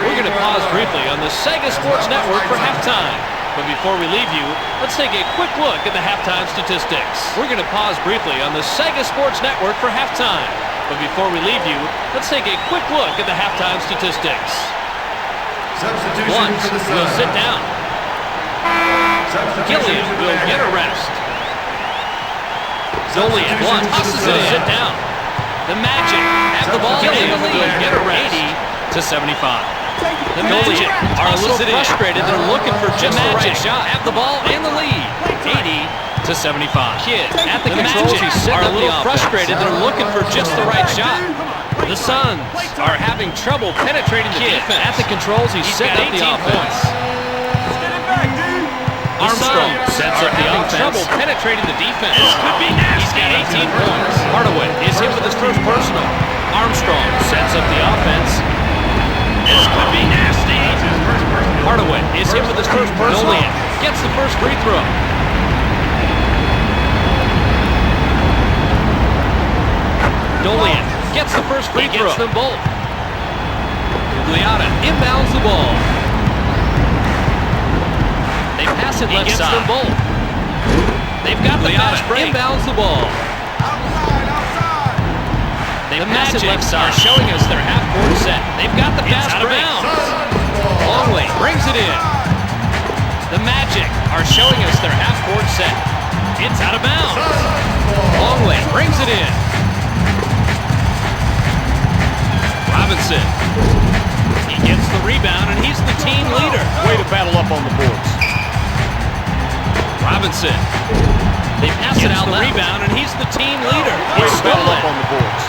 We're going to pause briefly on the Sega Sports Network for halftime. But before we leave you, let's take a quick look at the halftime statistics. We're going to pause briefly on the Sega Sports Network for halftime. But before we leave you, let's take a quick look at the halftime statistics. Substitution Once for the will Suns. sit down. Gilliam will get a rest. Dolian once tosses it in. Sit down. The Magic have the ball. Gilliam will get a rest. 80-75. The Magic are a little frustrated. They're looking for just the right shot. Have the ball and the lead. 80-75. Kidd at the controls. He's are a little frustrated. They're looking for just the right shot. The Suns are having trouble penetrating the defense. At the controls, he's setting up the offense. Get it back, dude. Armstrong sets up the offense. Trouble penetrating the defense. This could be nasty. He's got 18 points. Hardaway is hit with his first personal. Armstrong sets up the Hardaway is hit with his first personal. Dolian gets the first free throw. Dolian gets the first free throw. He gets them both. Gugliotta inbounds the ball. They pass it left side. He gets them both. They've got the fast break. Inbounds the ball. The Magic are showing us their half-court set. They've got the fast break. Longley brings it in. The Magic are showing us their half-court set. It's out of bounds. Longley brings it in. Robinson. He gets the rebound, and he's the team leader. Way to battle up on the boards. Robinson. They pass it out left. Rebound, and he's the team leader. Way to battle up on the boards.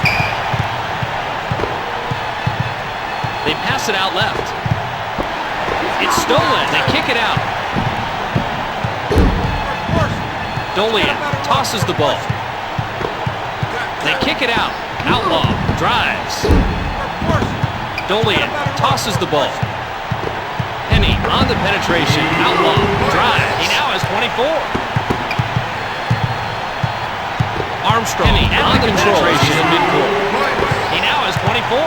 They pass it out left. It's stolen. They kick it out. Dolian tosses the ball. They kick it out. Outlaw drives. Dolian tosses the ball. Penny on the penetration. Outlaw drives. He now has 24. Armstrong Penny on the penetration in midcourt. He now has 24.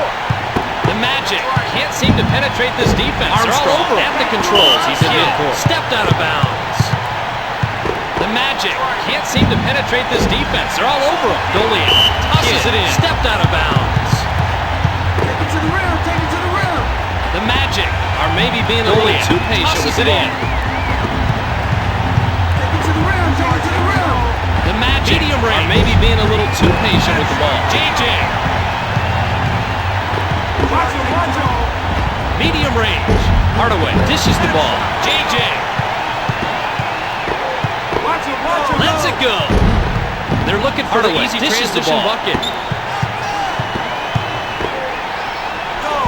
The Magic can't seem to penetrate this defense. Armstrong all over at the controls. He's in midcourt. Stepped out of bounds. The Magic can't seem to penetrate this defense. They're all over him. Dolian tosses it in. Stepped out of bounds. Take it to the rim. Take it to the rim. The Magic are maybe being a little too patient with it in. Take it to the rim. Take it to the rim. The Magic are maybe being a little too patient with the ball. JJ. Watch it, watch it. Medium range. Hardaway dishes the ball. JJ. Watch it, watch it. Lets it go. They're looking for the easy transition bucket.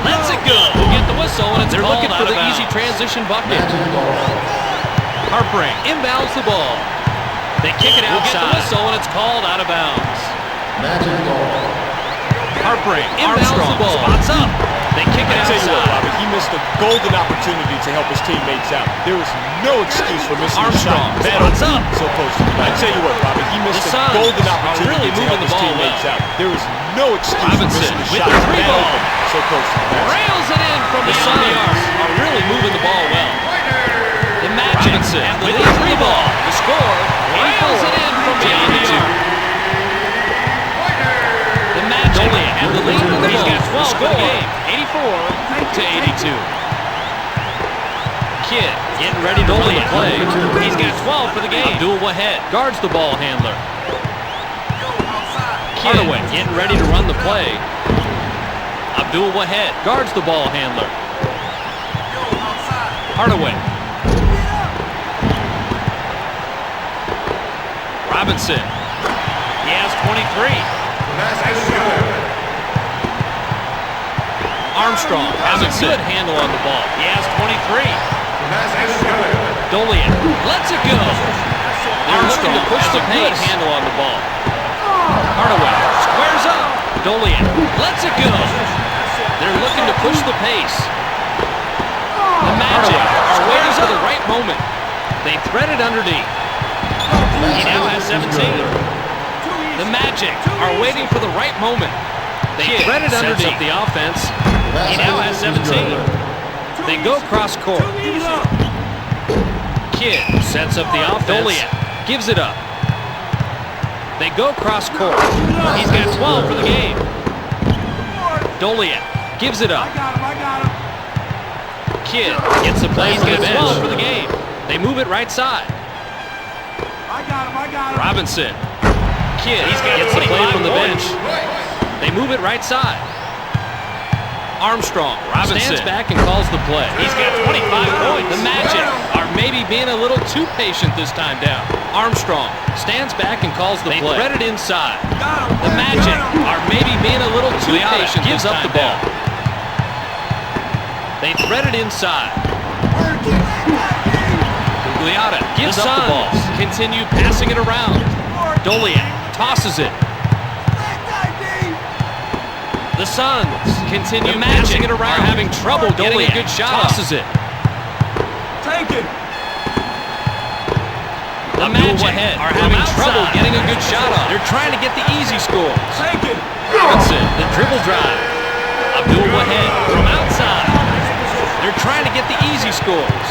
Lets it go. We'll get the whistle, and they're looking for the easy transition bucket. Harpring inbounds the ball. They kick it outside. We'll get the whistle, and it's called out of bounds. Magic ball. Harpring inbounds the ball. Spots up. They kick it outside. I tell you what, Robert, he missed a golden opportunity to help his teammates out. There was no excuse for missing Armstrong a shot. spots up. So close to the I tell you what, Robert, he missed a golden opportunity to help his teammates out. There was no excuse for missing a shot. That open. So close to the basket. Rails it in from beyond the arc. Are really moving the ball well. The Magic have the lead three ball. The score rails it in from beyond the arc. The Magic have the lead with the ball. He's got 12 for the game. 84-82. Kidd getting ready to run the play. He's got 12 for the game. Abdul Wahed guards the ball handler. Hardaway getting ready to run the play. Abdul Wahed guards the ball handler. Hardaway. Robinson. He has 23. Armstrong has a good handle on the ball. He has 23. Dolian lets it go. Armstrong to push the pace. Handle on the ball. Hardaway squares up. Dolian lets it go. They're looking to push the pace. The Magic are waiting for the right moment. They thread it underneath. He now has 17. The Magic are waiting for the right moment. They thread it underneath the offense. He now has 17. They go cross court. Kidd sets up the offense. Dolian gives it up. They go cross court. He's got 12 for the game. Dolian gives it up. I got him. Kidd gets the play from the bench for the game. They move it right side. I got him. Robinson. Kidd gets the play from the bench. They move it right side. Armstrong stands back and calls the play. He's got 25 points. The Magic are maybe being a little too patient this time down. Armstrong stands back and calls the play. They thread it inside. The Magic are maybe being a little too patient. Gives up the ball. They thread it inside. Gugliotta gives up the ball. Continue passing it around. Dolian tosses it. The Suns continue passing it around. Are having trouble getting a good shot. Tosses it. Thinking. The Magic are having trouble getting a good shot off. They're trying to get the easy scores. Thinking. Robinson, the dribble drive. Abdul-Wahid from outside. They're trying to get the easy scores.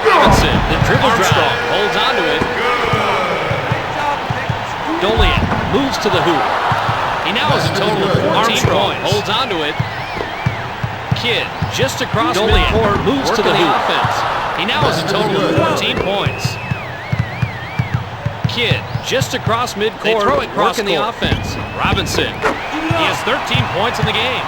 Robinson, the dribble drive, holds onto it. Dolian moves to the hoop. He now has a total of 14 points. Holds onto it. Kidd just across midcourt, moves to the hoop. Offense. He now has a total of 14 points. Kidd just across midcourt. They throw it cross in the offense. Robinson. He has 13 points in the game.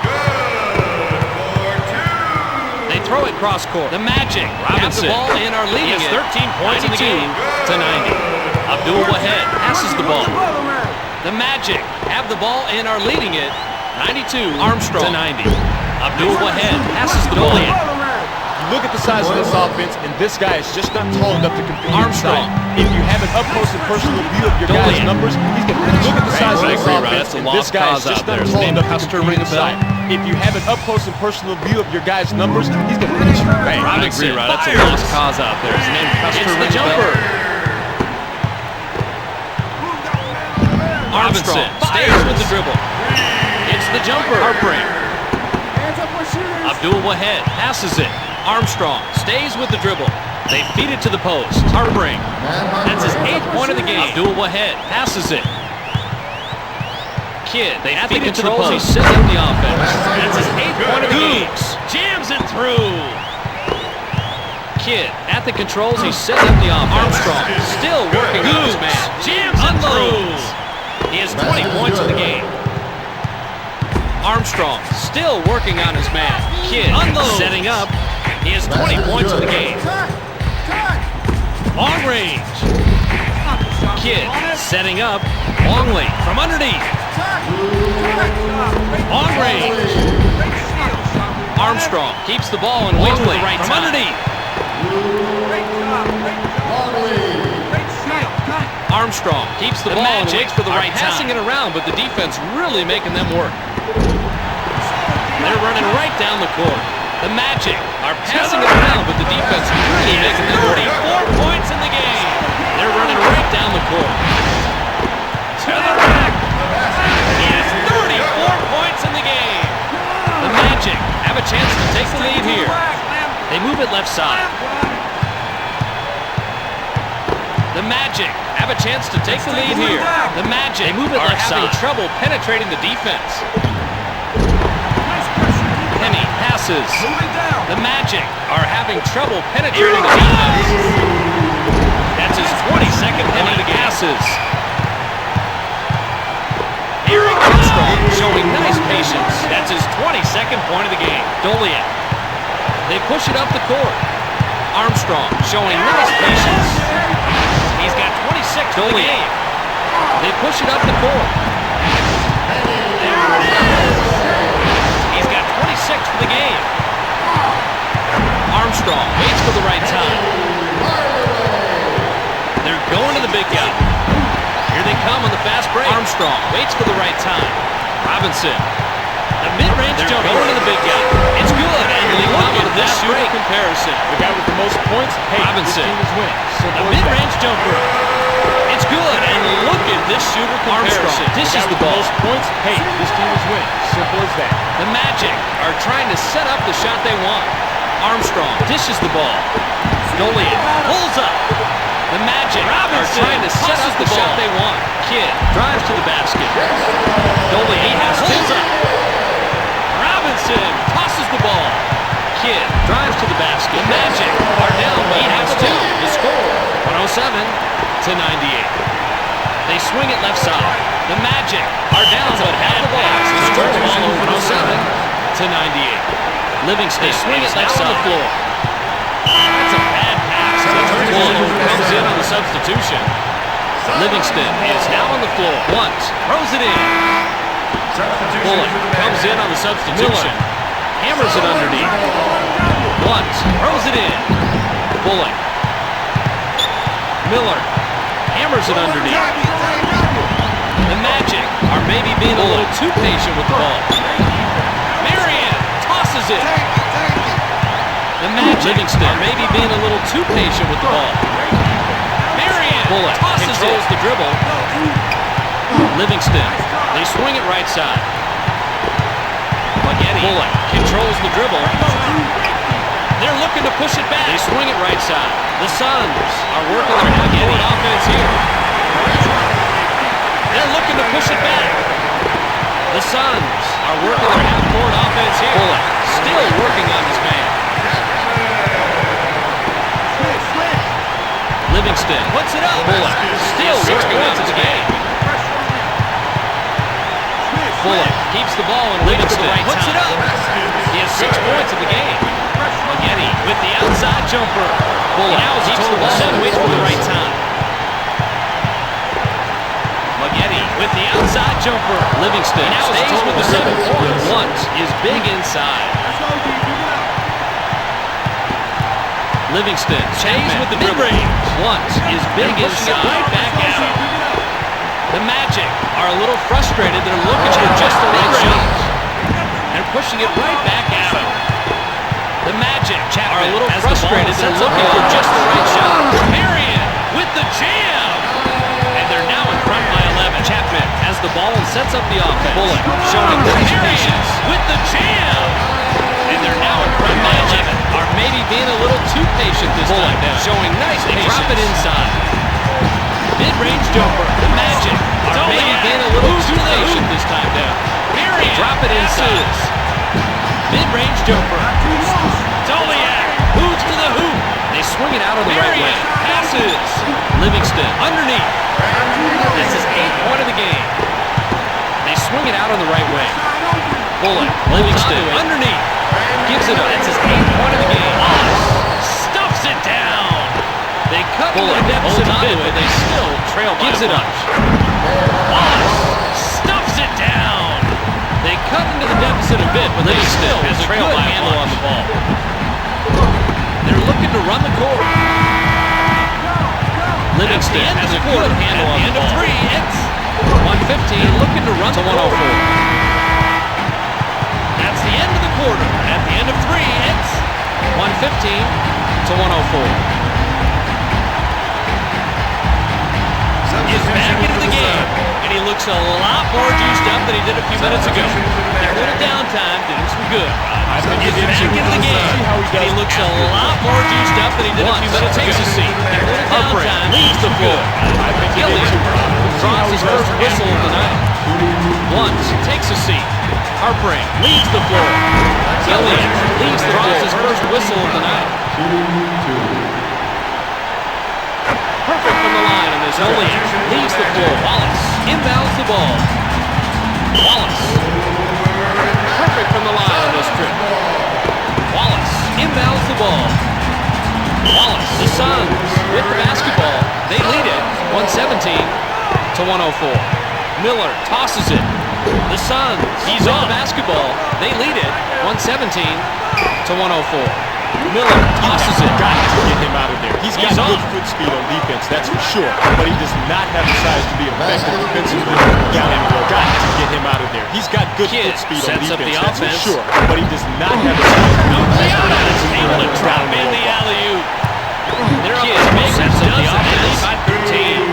They throw it cross court. The Magic have the ball and are leading it. He has 13 points in the game to 90. Abdul-Wahid passes the ball. The Magic have the ball and are leading it. 92 Armstrong to 90. Abdul-Wahid passes the ball. Look at the size of this offense, and this guy is just not tall enough to compete Armstrong. inside. If you have an up-close and personal view of your guys' numbers, he's going to look at the size of this offense, and this guy is just not tall enough to compete inside. If you have an up-close and personal view of your guys' numbers, he's going to finish your bang. I agree, right? That's a lost cause out there. His name Custer the jumper. Robinson stays with the dribble. It's the jumper. Harpring. Abdul-Wahid passes it. Armstrong stays with the dribble. They feed it to the post. Harpring. That's his 8th point of the game. Abdul-Wahid passes it. Kidd. They feed it to the post. He's setting up the offense. That's his 8th point of the game. Jams it through. Kidd at the controls. He's setting up the offense. Armstrong still working on his man. Jams it through. He has 20 points in the game. Armstrong still working on his man. Kidd setting up. He has 20 points in the game. Long range. Kidd setting up. Longley from underneath. Long range. Armstrong keeps the ball and waits for the right from underneath. Armstrong keeps the ball and waits for the right time. Passing it around, but the defense really making them work. They're running right down the court. The Magic are passing it around, but the defense really making them work. 34 points in the game. They're running right down the court. To the rack. He has 34 points in the game. The Magic have a chance to take the lead here. They move it left side. The Magic have a chance to take the lead here. The Magic are having trouble penetrating the defense. Penny passes. The Magic are having trouble penetrating the defense. That's his 22nd point of the passes. Eric Armstrong showing nice patience. That's his 22nd point of the game. Dolian. They push it up the court. Armstrong showing nice patience. He's got 26 in the game. They push it up the court. He's got 26 for the game. Armstrong waits for the right time. They're going to the big guy. Here they come on the fast break. Armstrong waits for the right time. Robinson. The mid-range jumper. Going to the big guy. It's good. And look at this shooter comparison. The guy with the most points, hey, Robinson. this team is winning. The mid-range jumper. It's good. And look at this shooter comparison. Armstrong dishes the ball. Most points, hey, this team is winning. Simple as that. The Magic are trying to set up the shot they want. Armstrong dishes the ball. Dolian pulls up. The Magic are trying to set up the shot they want. Kidd drives to the basket. Dolian pulls up. Robinson tosses the ball. Kidd drives to the basket. The Magic are down, but he has two. The score, 107 to 98. They swing it left side. The Magic are down, but have the ball. The score, 107 to 98. Livingston swing it left side. On the floor. That's a bad pass. Bullock comes in on the substitution. Livingston is now on the floor. Once throws it in. Bullock comes in on the substitution. Hammers it underneath. Once throws it in. Bullock. Miller hammers it underneath. The Magic are maybe being a little too patient with the ball. Marion tosses it. The Magic Livingston are maybe being a little too patient with the ball. Marion Bullock controls the dribble. Livingston, they swing it right side. Maggette Bullock controls the dribble. They're looking to push it back. They swing it right side. The Suns are working their half-court offense here. They're looking to push it back. The Suns are working their half-court offense here. Bullock still working on his man. Livingston puts it up. Bullock still working on his game. Bullock keeps the ball and Livingston puts it up. He has 6 points in the game. Maggette with the outside jumper. Bullock now keeps the ball and waits for the right time. Maggette with the outside jumper. Livingston now stays with the 7 points. Once is big inside. Livingston stays with the mid-range. Once is big inside. Right back out. The Magic are a little frustrated. They're looking for just the right shot. They're pushing it right back out. The Magic are a little frustrated. They're looking for just the right shot. Marion with the jam. And they're now in front by 11. Chapman has the ball and sets up the offense. Bullock showing nice patience with the jam. And they're now in front by 11. Are maybe being a little too patient this time down. Showing nice patience. Drop it inside. Mid-range jumper. The Magic are maybe being a little too patient this time down. Marion drop it inside. Mid-range jumper. Doliak moves to the hoop. They swing it out on the right way. Passes. Livingston underneath. This is 8th point of the game. They swing it out on the right way. Bullock. Livingston underneath. Gives it up. That's his 8th point of the game. Stuffs it down. They cut into the deficit a bit, but they still trail by Gives it up. Stuffs it down. They cut into the deficit a bit, but they still has a good handle on the ball. They're looking to run the court. Livingston has a good handle on the ball. At the end of 3, it's 115, looking to run to 104. That's the end of the quarter. At the end of 3, it's 115 to 104. Is back into the game, and he looks a lot more juiced up than he did a few minutes ago. That little downtime did him some good. He's back into the game, and he looks a lot more juiced up than he did a few minutes ago. Takes a seat. That little downtime leaves the floor. Gilliam draws his first whistle of the night. Once takes a seat. Harpring leaves the floor. Gilliam draws his first whistle of the night. Perfect from the line on this. Elliott leaves the floor. Wallace inbounds the ball. Wallace. Perfect from the line on this trip. Wallace inbounds the ball. Wallace. The Suns with the basketball. They lead it 117 to 104. Miller tosses it. The Suns. He's on the basketball. They lead it 117 to 104. Miller tosses it. Got to get him out of there. He's got good foot speed on defense, that's for sure. But he does not have the size to be effective defensively. Got to get him out of there. He's got good foot speed on defense, that's for sure. But he does not have the size to be effective able to drop in the alley-oop. They're up big. Sets up the offense by 13.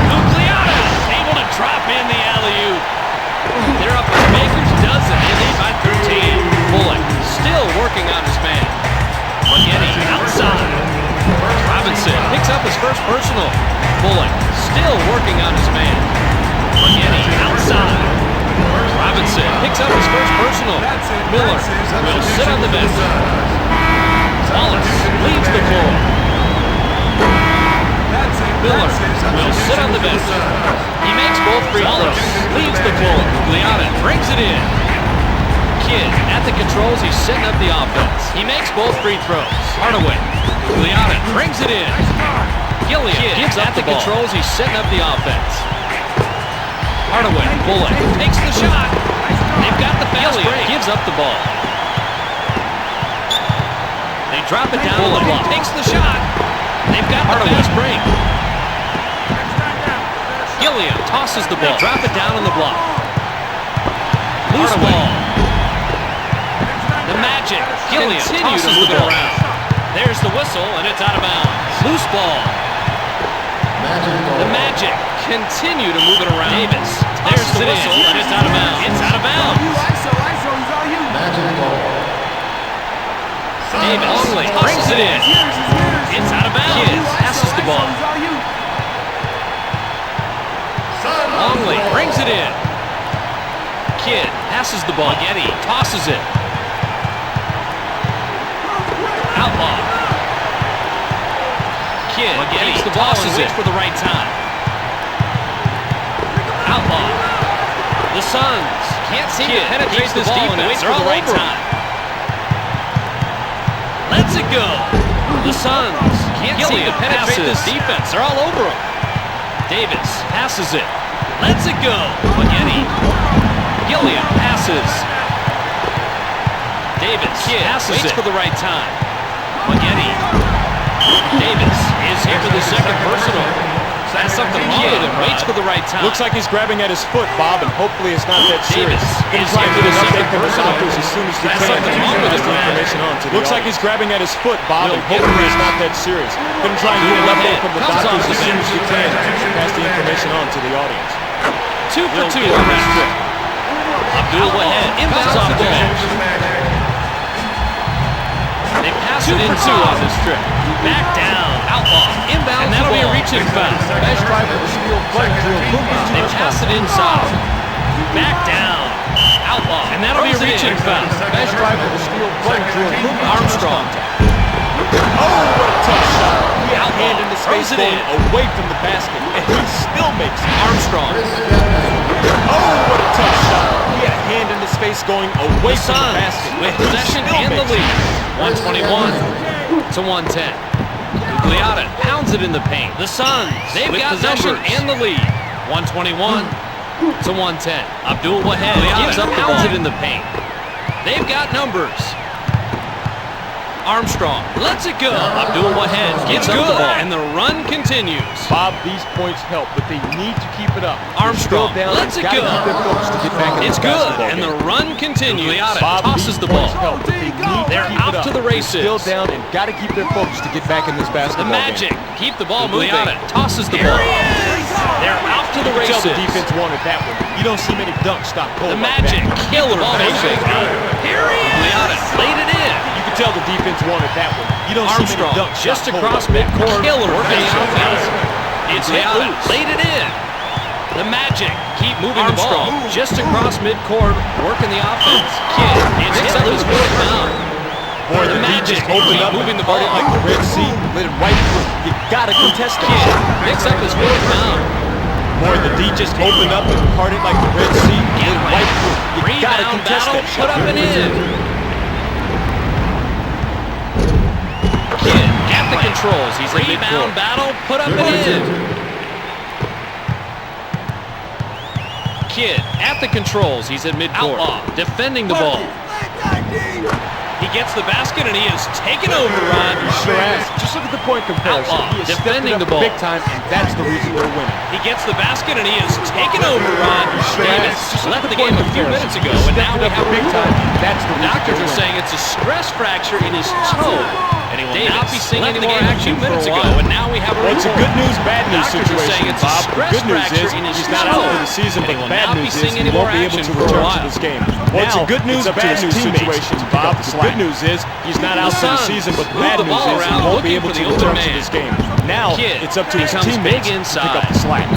Nucleata able to drop in the alley-oop. They're up as Baker's dozen. They lead by 13. Bullock still working on his man. Maggette outside. Robinson picks up his first personal. Bullock still working on his man. Maggette outside. Robinson picks up his first personal. Miller will sit on the bench. Wallace leaves the floor. Miller will sit on the bench. He makes both free throws. Leaves the floor. Liana brings it in. Kidd at the controls. He's setting up the offense. He makes both free throws. Hardaway. Liana brings it in. Gilliam gives up the controls. He's setting up the offense. Hardaway. Bullock takes the shot. They've got the fast break. Gives up the ball. They drop it down. Bullock takes the shot. They've got the fast break. Gilliam tosses the ball. Drop it down on the block. Loose ball. The Magic continues to move it around. There's the whistle, and it's out of bounds. Loose ball. Magic ball. The Magic continue to move it around. Davis. There's the whistle, and it's out of bounds. It's out of bounds. ISO, he's all you. Magic ball. Davis Longley brings it in. It's out of bounds. Kidd passes the ball. Longley brings it in. Kidd passes the ball. Getty tosses it. Outlaw. Kidd keeps the ball and waits for the right time. Outlaw. The Suns can't seem to penetrate this defense. Waits for the right time. Lets it go. The Suns can't seem to penetrate this defense. They're all over him. Davis passes it. Lets it go. Getty. Gilliam passes. Davis passes waits for the right time. Getty. Davis is here for the second personal. Has something wrong with him. Waits for the right time. Looks like he's grabbing at his foot, Bob, and hopefully it's not that serious. Davis is Try here to for get the an update second from the personal. doctors as soon as you Has can. something wrong with his Information on to the Looks like he's grabbing at his foot, Bob, and He'll get hopefully it. it's not that serious. Gonna try and get an update from the Comes off doctors the as soon as bench. you can. Pass the information on to the audience. 2 for 2 on that trip. Abdul Wahed inbounds off the bench. They pass it in 2 on this trip. Back down. Outlaw. Inbounds. And that'll be a reaching foul. Nice drive with the steal play. They pass it inside. Back down. Outlaw. And that'll be a reaching foul. Nice drive with the steal play. Armstrong. Oh, what a tough shot. He had a hand in the Throws space it going in. away from the basket, and he still makes it. Armstrong. Oh, what a tough shot. He had a hand in the space going away The from the Suns basket. with and he possession still and the makes it. lead. 121 to 110. Gugliotta pounds it in the paint. The Suns, they've got possession and the lead. 121 to 110. Abdul Wahed gives up, pounds it in the paint. They've got numbers. Armstrong lets it go. Abdul Wahed gets up the ball, and the run continues. Bob, these points help, but they need to keep it up. Armstrong They're still down. lets it Gotta go. keep their focus to get back in It's this good, basketball and the game. run continues. Bob, Tosses these the ball. points help, but they need They're to keep out it up. to the races. They're still down and got to keep their focus to get back in this The basketball Magic game. keep the ball moving. Gugliotta Tosses the ball. They're out to the You can tell races. the defense wanted that one. You don't see many dunks stop cold The like Magic that. kill the ball moving. Here he is. Gugliotta laid it in. You can tell the defense wanted that one. You don't see many Armstrong dunks just stop cold across like that. midcourt. Killer working the Defense. offense. It's hit Gugliotta loose. Laid it in. The Magic keep moving the ball just across midcourt, working the offense. Kidd, it's hit up his foot now. Boy, The the Magic Magic opened keep up moving and the ball. parted like the Red Sea. Let it right through. You gotta contest that. Kidd picks up his foot now. Boy, the D just opened up and parted like the Red Sea. Let it right through. You gotta Rebound contest battle, that put shot. up and in. Kidd at the controls. He's in midcourt. Rebound battle, put up and in. Kidd at the controls. He's at midcourt. Outlaw defending the ball. He gets the basket and he is taken over, Ron. Sure has. Just look at the point comparison. Outlaw He is defending stepping the up ball. big time, and that's the reason they're winning. He gets the basket and he is taken over, Ron. Davis left the game a few minutes ago, and now we have a big time. That's the reason Doctors they're are saying winning. it's a stress fracture in his toe, and he will not be seeing any more left the action game minutes for a ago, while. and now we have a Well, it's a report. good news, bad news Doctors are saying situation, it's a Bob. The stress good news fracture is in his he's not out toe, for the season, and he but will the bad not be news seeing is any he more won't be able action to for a return to while. this game. Well, it's a good news, bad news situation, Bob. The good news is he's not out for the Suns season, but the move bad the news ball is he around, won't be looking able for to the open return to man. this game. Now Kidd it's up to his becomes teammates big to pick up the inside. slack.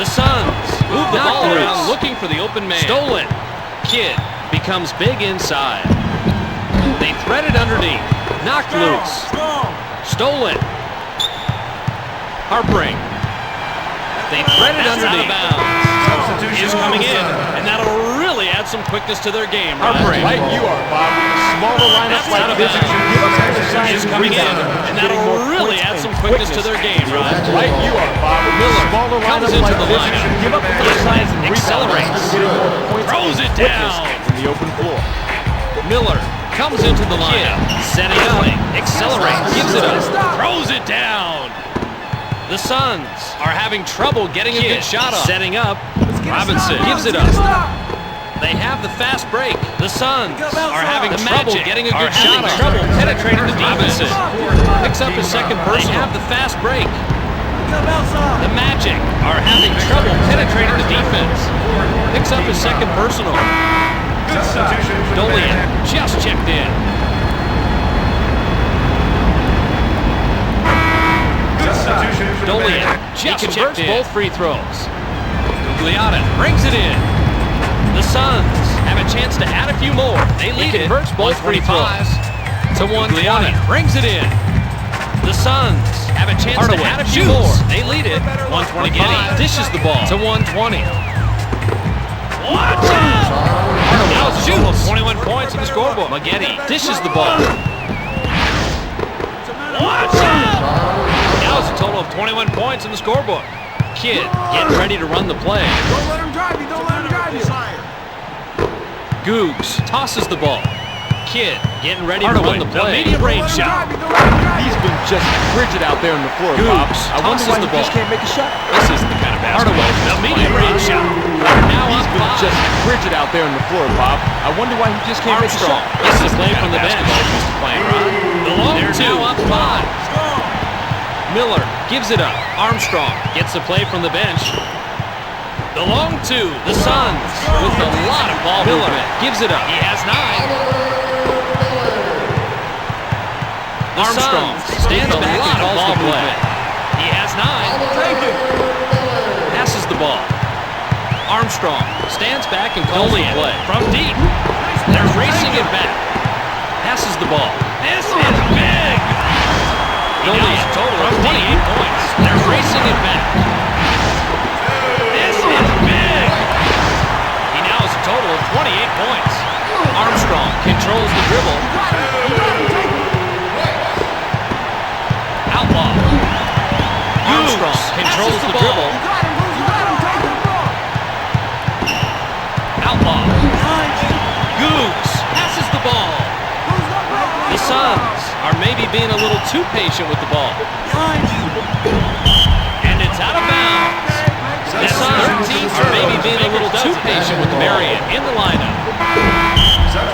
The Suns move the ball loose. around, looking for the open man. Stolen. Kidd becomes big inside. They thread it underneath. Knocked loose. Stolen. Harpering. They thread it underneath. Is coming in, and that'll really add some quickness to their game. Harpering. Right you are, Bob. Smaller lineups That's out like of this, bounds. you give up exercise Is and coming in, rebound. and Getting that'll more really points add and some quickness to their game, Ron. Right you are, Bob. Miller Smaller comes lineups into like the this, lineup. you give up exercise and rebound. Accelerates. Getting more points Throws and it quickness down. from the open floor. Miller comes into the lineup, setting up, accelerates, gives it up, throws it down. The Suns are having trouble getting a good shot up. Setting up, Robinson gives it up. They have the fast break. The Suns are having The trouble Magic getting a are good shot. having Trouble penetrating the defense. Picks up his second personal. They have the fast break. The Magic are having trouble penetrating the defense. Picks up his second personal. Dolian just checked in. Dolian just converts both free throws. Gugliotta brings it in. The Suns have a chance to add a few more. They lead it. Converts both free throws to 120. Brings it in. The Suns have a chance to add a few more. They lead it. 125. Maggette dishes the ball to 120. Watch out! Now shoots. 21 points in the scoreboard. Maggette dishes the ball. Watch out! Now it's a total of 21 points in the scoreboard. Kidd getting ready to run the play. Don't let him drive you. Don't let him drive you. Googs tosses the ball. Kidd getting ready to run the play. Medium range shot. He's been just frigid out there on the floor, Bob. I wonder why he just can't make a shot. This isn't the kind of basketball. The medium range shot. Now He's been just frigid out there on the floor, Bob. I wonder why he just can't make a shot. This is play from the bench. The long two up 5. Miller gives it up. Armstrong gets the play from the bench. The long two. The Suns with a lot of ball movement. Gives it up. He has 9. Armstrong stands back and calls the play. He has 9. Passes the ball. Armstrong stands back and calls the play. From deep. They're racing it back. Passes the ball. This is big. Dolian total of 28 points. They're racing it back. This is big. He now has a total of 28 points. Armstrong controls the dribble. Outlaw. Armstrong controls the dribble. Outlaw. Googs passes the ball. The Suns are maybe being a little too patient with the ball. And it's out of bounds. The Suns are maybe being a little too patient with Marion in the lineup.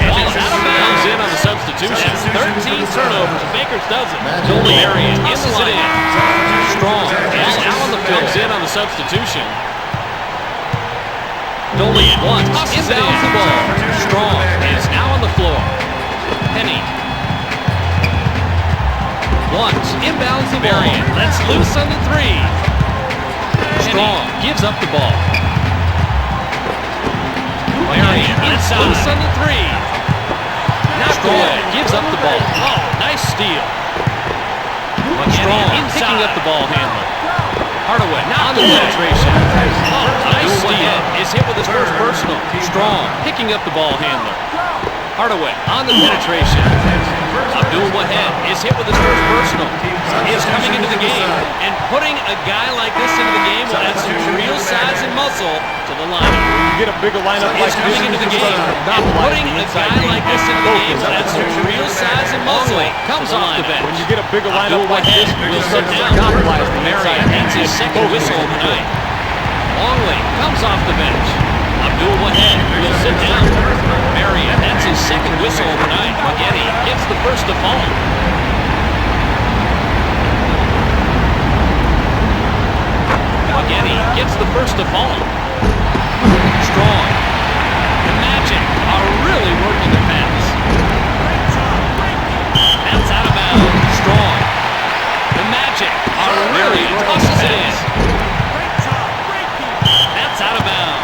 And it's out of bounds. Comes in on the substitution. 13 turnovers. Bakers does it. Marion tosses it in. Strong is now on the field. Comes in on the substitution. Dolian tosses it in. The ball. Strong is now on the floor. Penny. Inbounds the Marion. Let's loose on the 3. Strong gives up the ball. Marion lets loose on the 3. Not good. Gives up the ball. Oh, nice steal. Strong picking up the ball handler. Hardaway on the penetration. Oh, nice steal. Is hit with his first personal. Strong picking up the ball handler. Hardaway on the penetration. Abdul Wahed is hit with his first personal. He is coming into the game and putting a guy like this into the game will add some real size and muscle to the lineup. You get a bigger lineup like this, coming into the game and putting a guy like this into the game will add some real size and muscle. Comes off the bench. When you get a bigger lineup like this, will sit down. Marion needs his second whistle of the night. Longley comes off the bench. Abdul Wahed will sit down. Marion, that's his second whistle of the night. Maggette gets the first to fall. Maggette gets the first to fall. Strong. The Magic are really working the pass. That's out of bounds. Strong. The Magic are really tosses it in. That's out of bounds.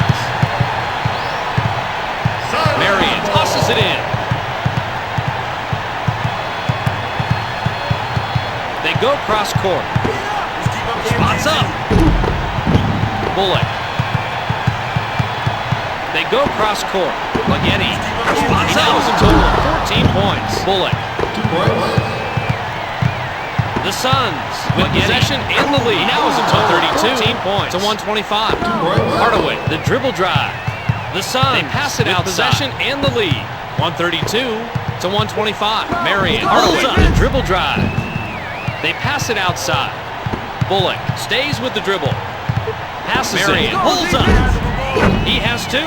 Marion tosses it in. They go cross court. Spots up. Bullock. They go cross court. Maggette. Spots up. A total of 14 points. Bullock. 2 points. The Suns with possession in the lead. Now is a total of 13 points to 125. Hardaway, the dribble drive. The Suns, they pass it out possession and the lead. 132 to 125. Marion, Hardaway, the dribble drive. They pass it outside. Bullock stays with the dribble. Passes Marion, pulls up. He has 2.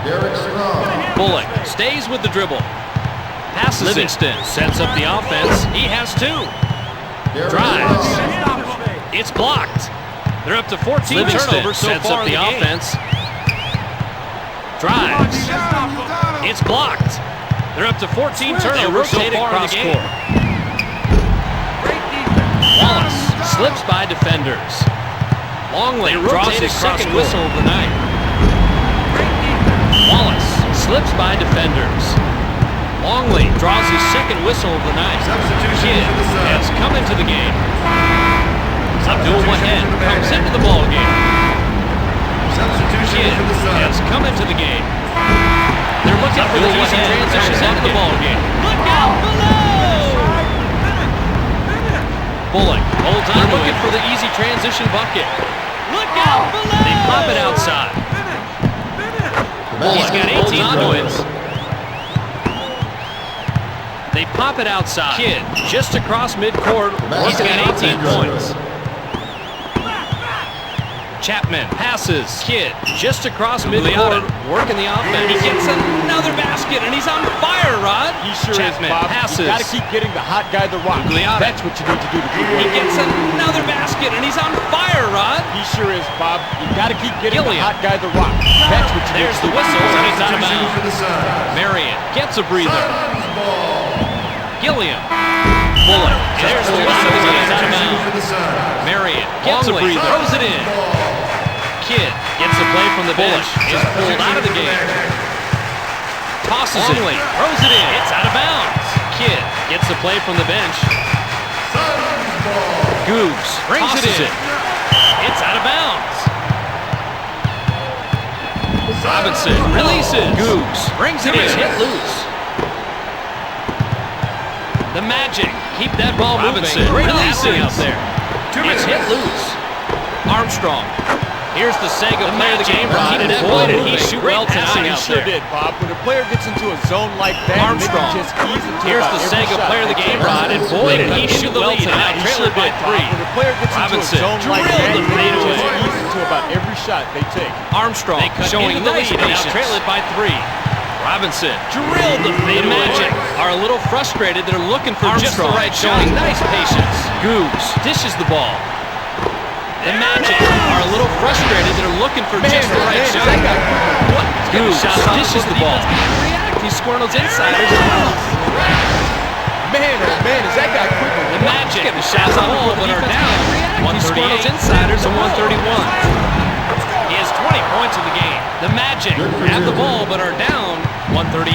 Derek Strong. Bullock stays with the dribble. Passes Livingston sets up the offense. He has two. Derek Drives. Strong. It's blocked. They're up to 14 turnovers so sets far up in the the offense. Drives. It's blocked. They're up to 14 turnovers so far in the game. Wallace slips by defenders. Longley draws his second whistle of the night. Wallace slips by defenders. Longley draws his second whistle of the night. Kidd has come into the game. Abdul Wahed comes into the ball game. Kidd has come into the game. They're looking for the easy transition into the ball game. Look out below! Bullock holds on, looking for the easy transition bucket. Look out below! They pop it outside. He's got 18 points. They pop it outside. Kidd just across midcourt. He's got 18 points. Chapman passes. Kidd just across midcourt, working the offense. He gets another basket, and he's on fire, Rod. He sure Chapman is, Bob. passes. You got to keep getting the hot guy the rock. That's what you need to do to keep He winning. gets another basket, and he's on fire, Rod. He sure is, Bob. You got to keep getting Gilliam. the hot guy the rock. That's what you There's need the to do. whistle, and it's out of Substitution for bounds. the Suns. Marion gets a breather. Suns ball. Gilliam. Bullock. There's the whistle, and it's out of Substitution bounds. for the Suns. Marion gets a breather. Throws it in. Kidd gets the play from the bench. Is pulled out of the game. Tosses it. Throws it in. It's out of bounds. Kidd gets the play from the bench. Suns ball. Googs brings it in. It's out of bounds. Robinson releases. Googs brings it in. It's hit loose. The Magic keep that ball moving. Great passing out there. It's hit loose. Armstrong. Here's the Sega player of the game, Rod. He shoot well tonight. He sure did, Bob. When a player gets into a zone like that, Armstrong. they can just ease into Here's about the every Sega shot player of the they game, take. Rod, and boy, did he shoot well tonight. He Trailing sure by did, Bob. 3. When a player gets Robinson into a zone like drilled that, the they can just fadeaway. ease into about every shot they take. Armstrong showing nice patience. Trail it by 3. Robinson drilled the fadeaway. The Magic are a little frustrated. They're looking for just the right shot. Showing nice patience. Googs dishes the ball. The Magic are a little frustrated. They're looking for just the right shot. What? Googs dishes the ball. He's scoring those insiders. Man, oh man, is that guy quick? The Magic shots on the ball but are down. 138 insiders to 131. He has 20 points in the game. The Magic have the ball but are down 138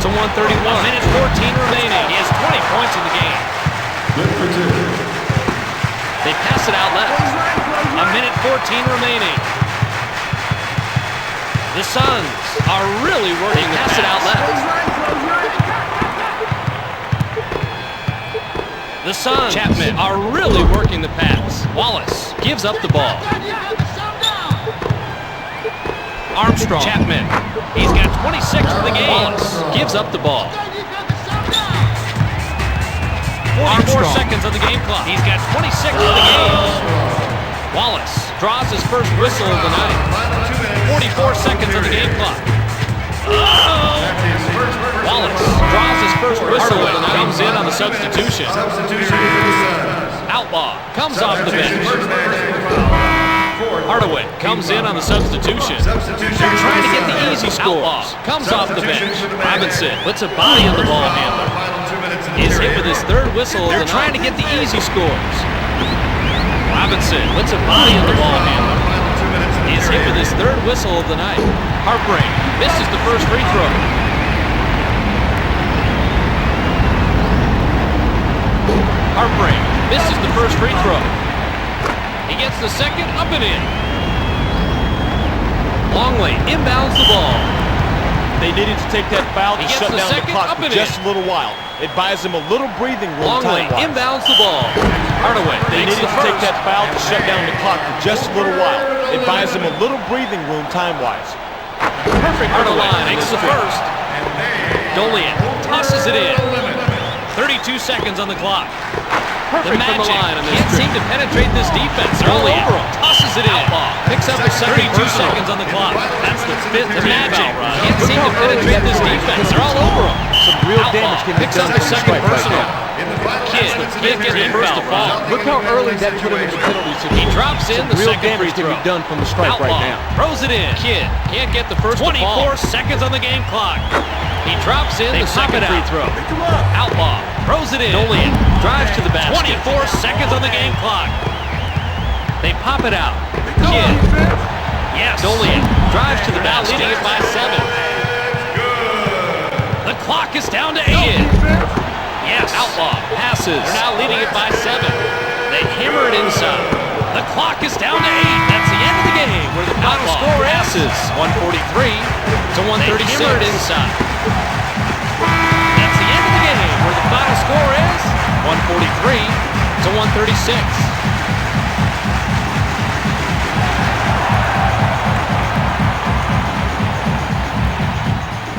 to 131. A minute 14 remaining. He has 20 points in the game. Good for 2. They pass it out left. A minute 14 remaining. The Suns are really working. They pass it out left. The Suns Chapman are really working the pass. Wallace gives up the ball. Armstrong. Chapman. He's got 26 for the game. Wallace gives up the ball. 44 seconds on the game clock. He's got 26 for the game. Wallace draws his first whistle of the night. 44 seconds on the game clock. Wallace draws his first whistle of the night. Comes in on the substitution. Substitution for the Suns. Outlaw comes off the bench. Hardaway comes in on the substitution. Substitution. They're trying to get the easy score. Outlaw comes off the bench. Robinson puts a body on the ball handler. Is hit with his third whistle of the night. They're trying to get the easy scores. Robinson puts a body on the ball handler. Is hit with his third whistle of the night. Harpring misses the first free throw. Harpring misses the first free throw. He gets the second, up and in. Longley inbounds the ball. They needed to take that foul to He gets shut the down the second, clock up for and just a little while. It buys them a little breathing room Longley time-wise. inbounds the ball. Hardaway They makes needed the to take first. that foul to shut down the clock for just a little while. It buys them a little breathing room time-wise. Perfect Hardaway makes the first. Dolian tosses it in. 32 seconds on the clock. The perfect from Magic the line on this can't seem trip. to penetrate this defense. They're all over him. Tosses it in. Outlaw picks up a second 32 seconds on the clock. That's the fifth. The Magic can't seem to penetrate this defense. They're all over him. Some real Outlaw damage can be picks done up a from the second stripe right personal. there. Kid can't get the first to fall. Look how early that put him into penalty He situation. drops in Some the real second free damage can throw. be done from the stripe Outlaw right now. throws it in. Kid can't get the first 24 seconds on the game clock. He drops in the second free throw. Outlaw throws it in. Dolian drives to the basket. 24 seconds on the game clock. They pop it out. Kid. Yes. Dolian drives to the basket. Leading it by 7. The clock is down to 8. Yes. Outlaw passes. They're now leading it by 7. They hammer it inside. The clock is down to 8. That's the end of the game where the final score is 143 to 136. They hammer it inside. That's the end of the game where the final score is 143 to 136.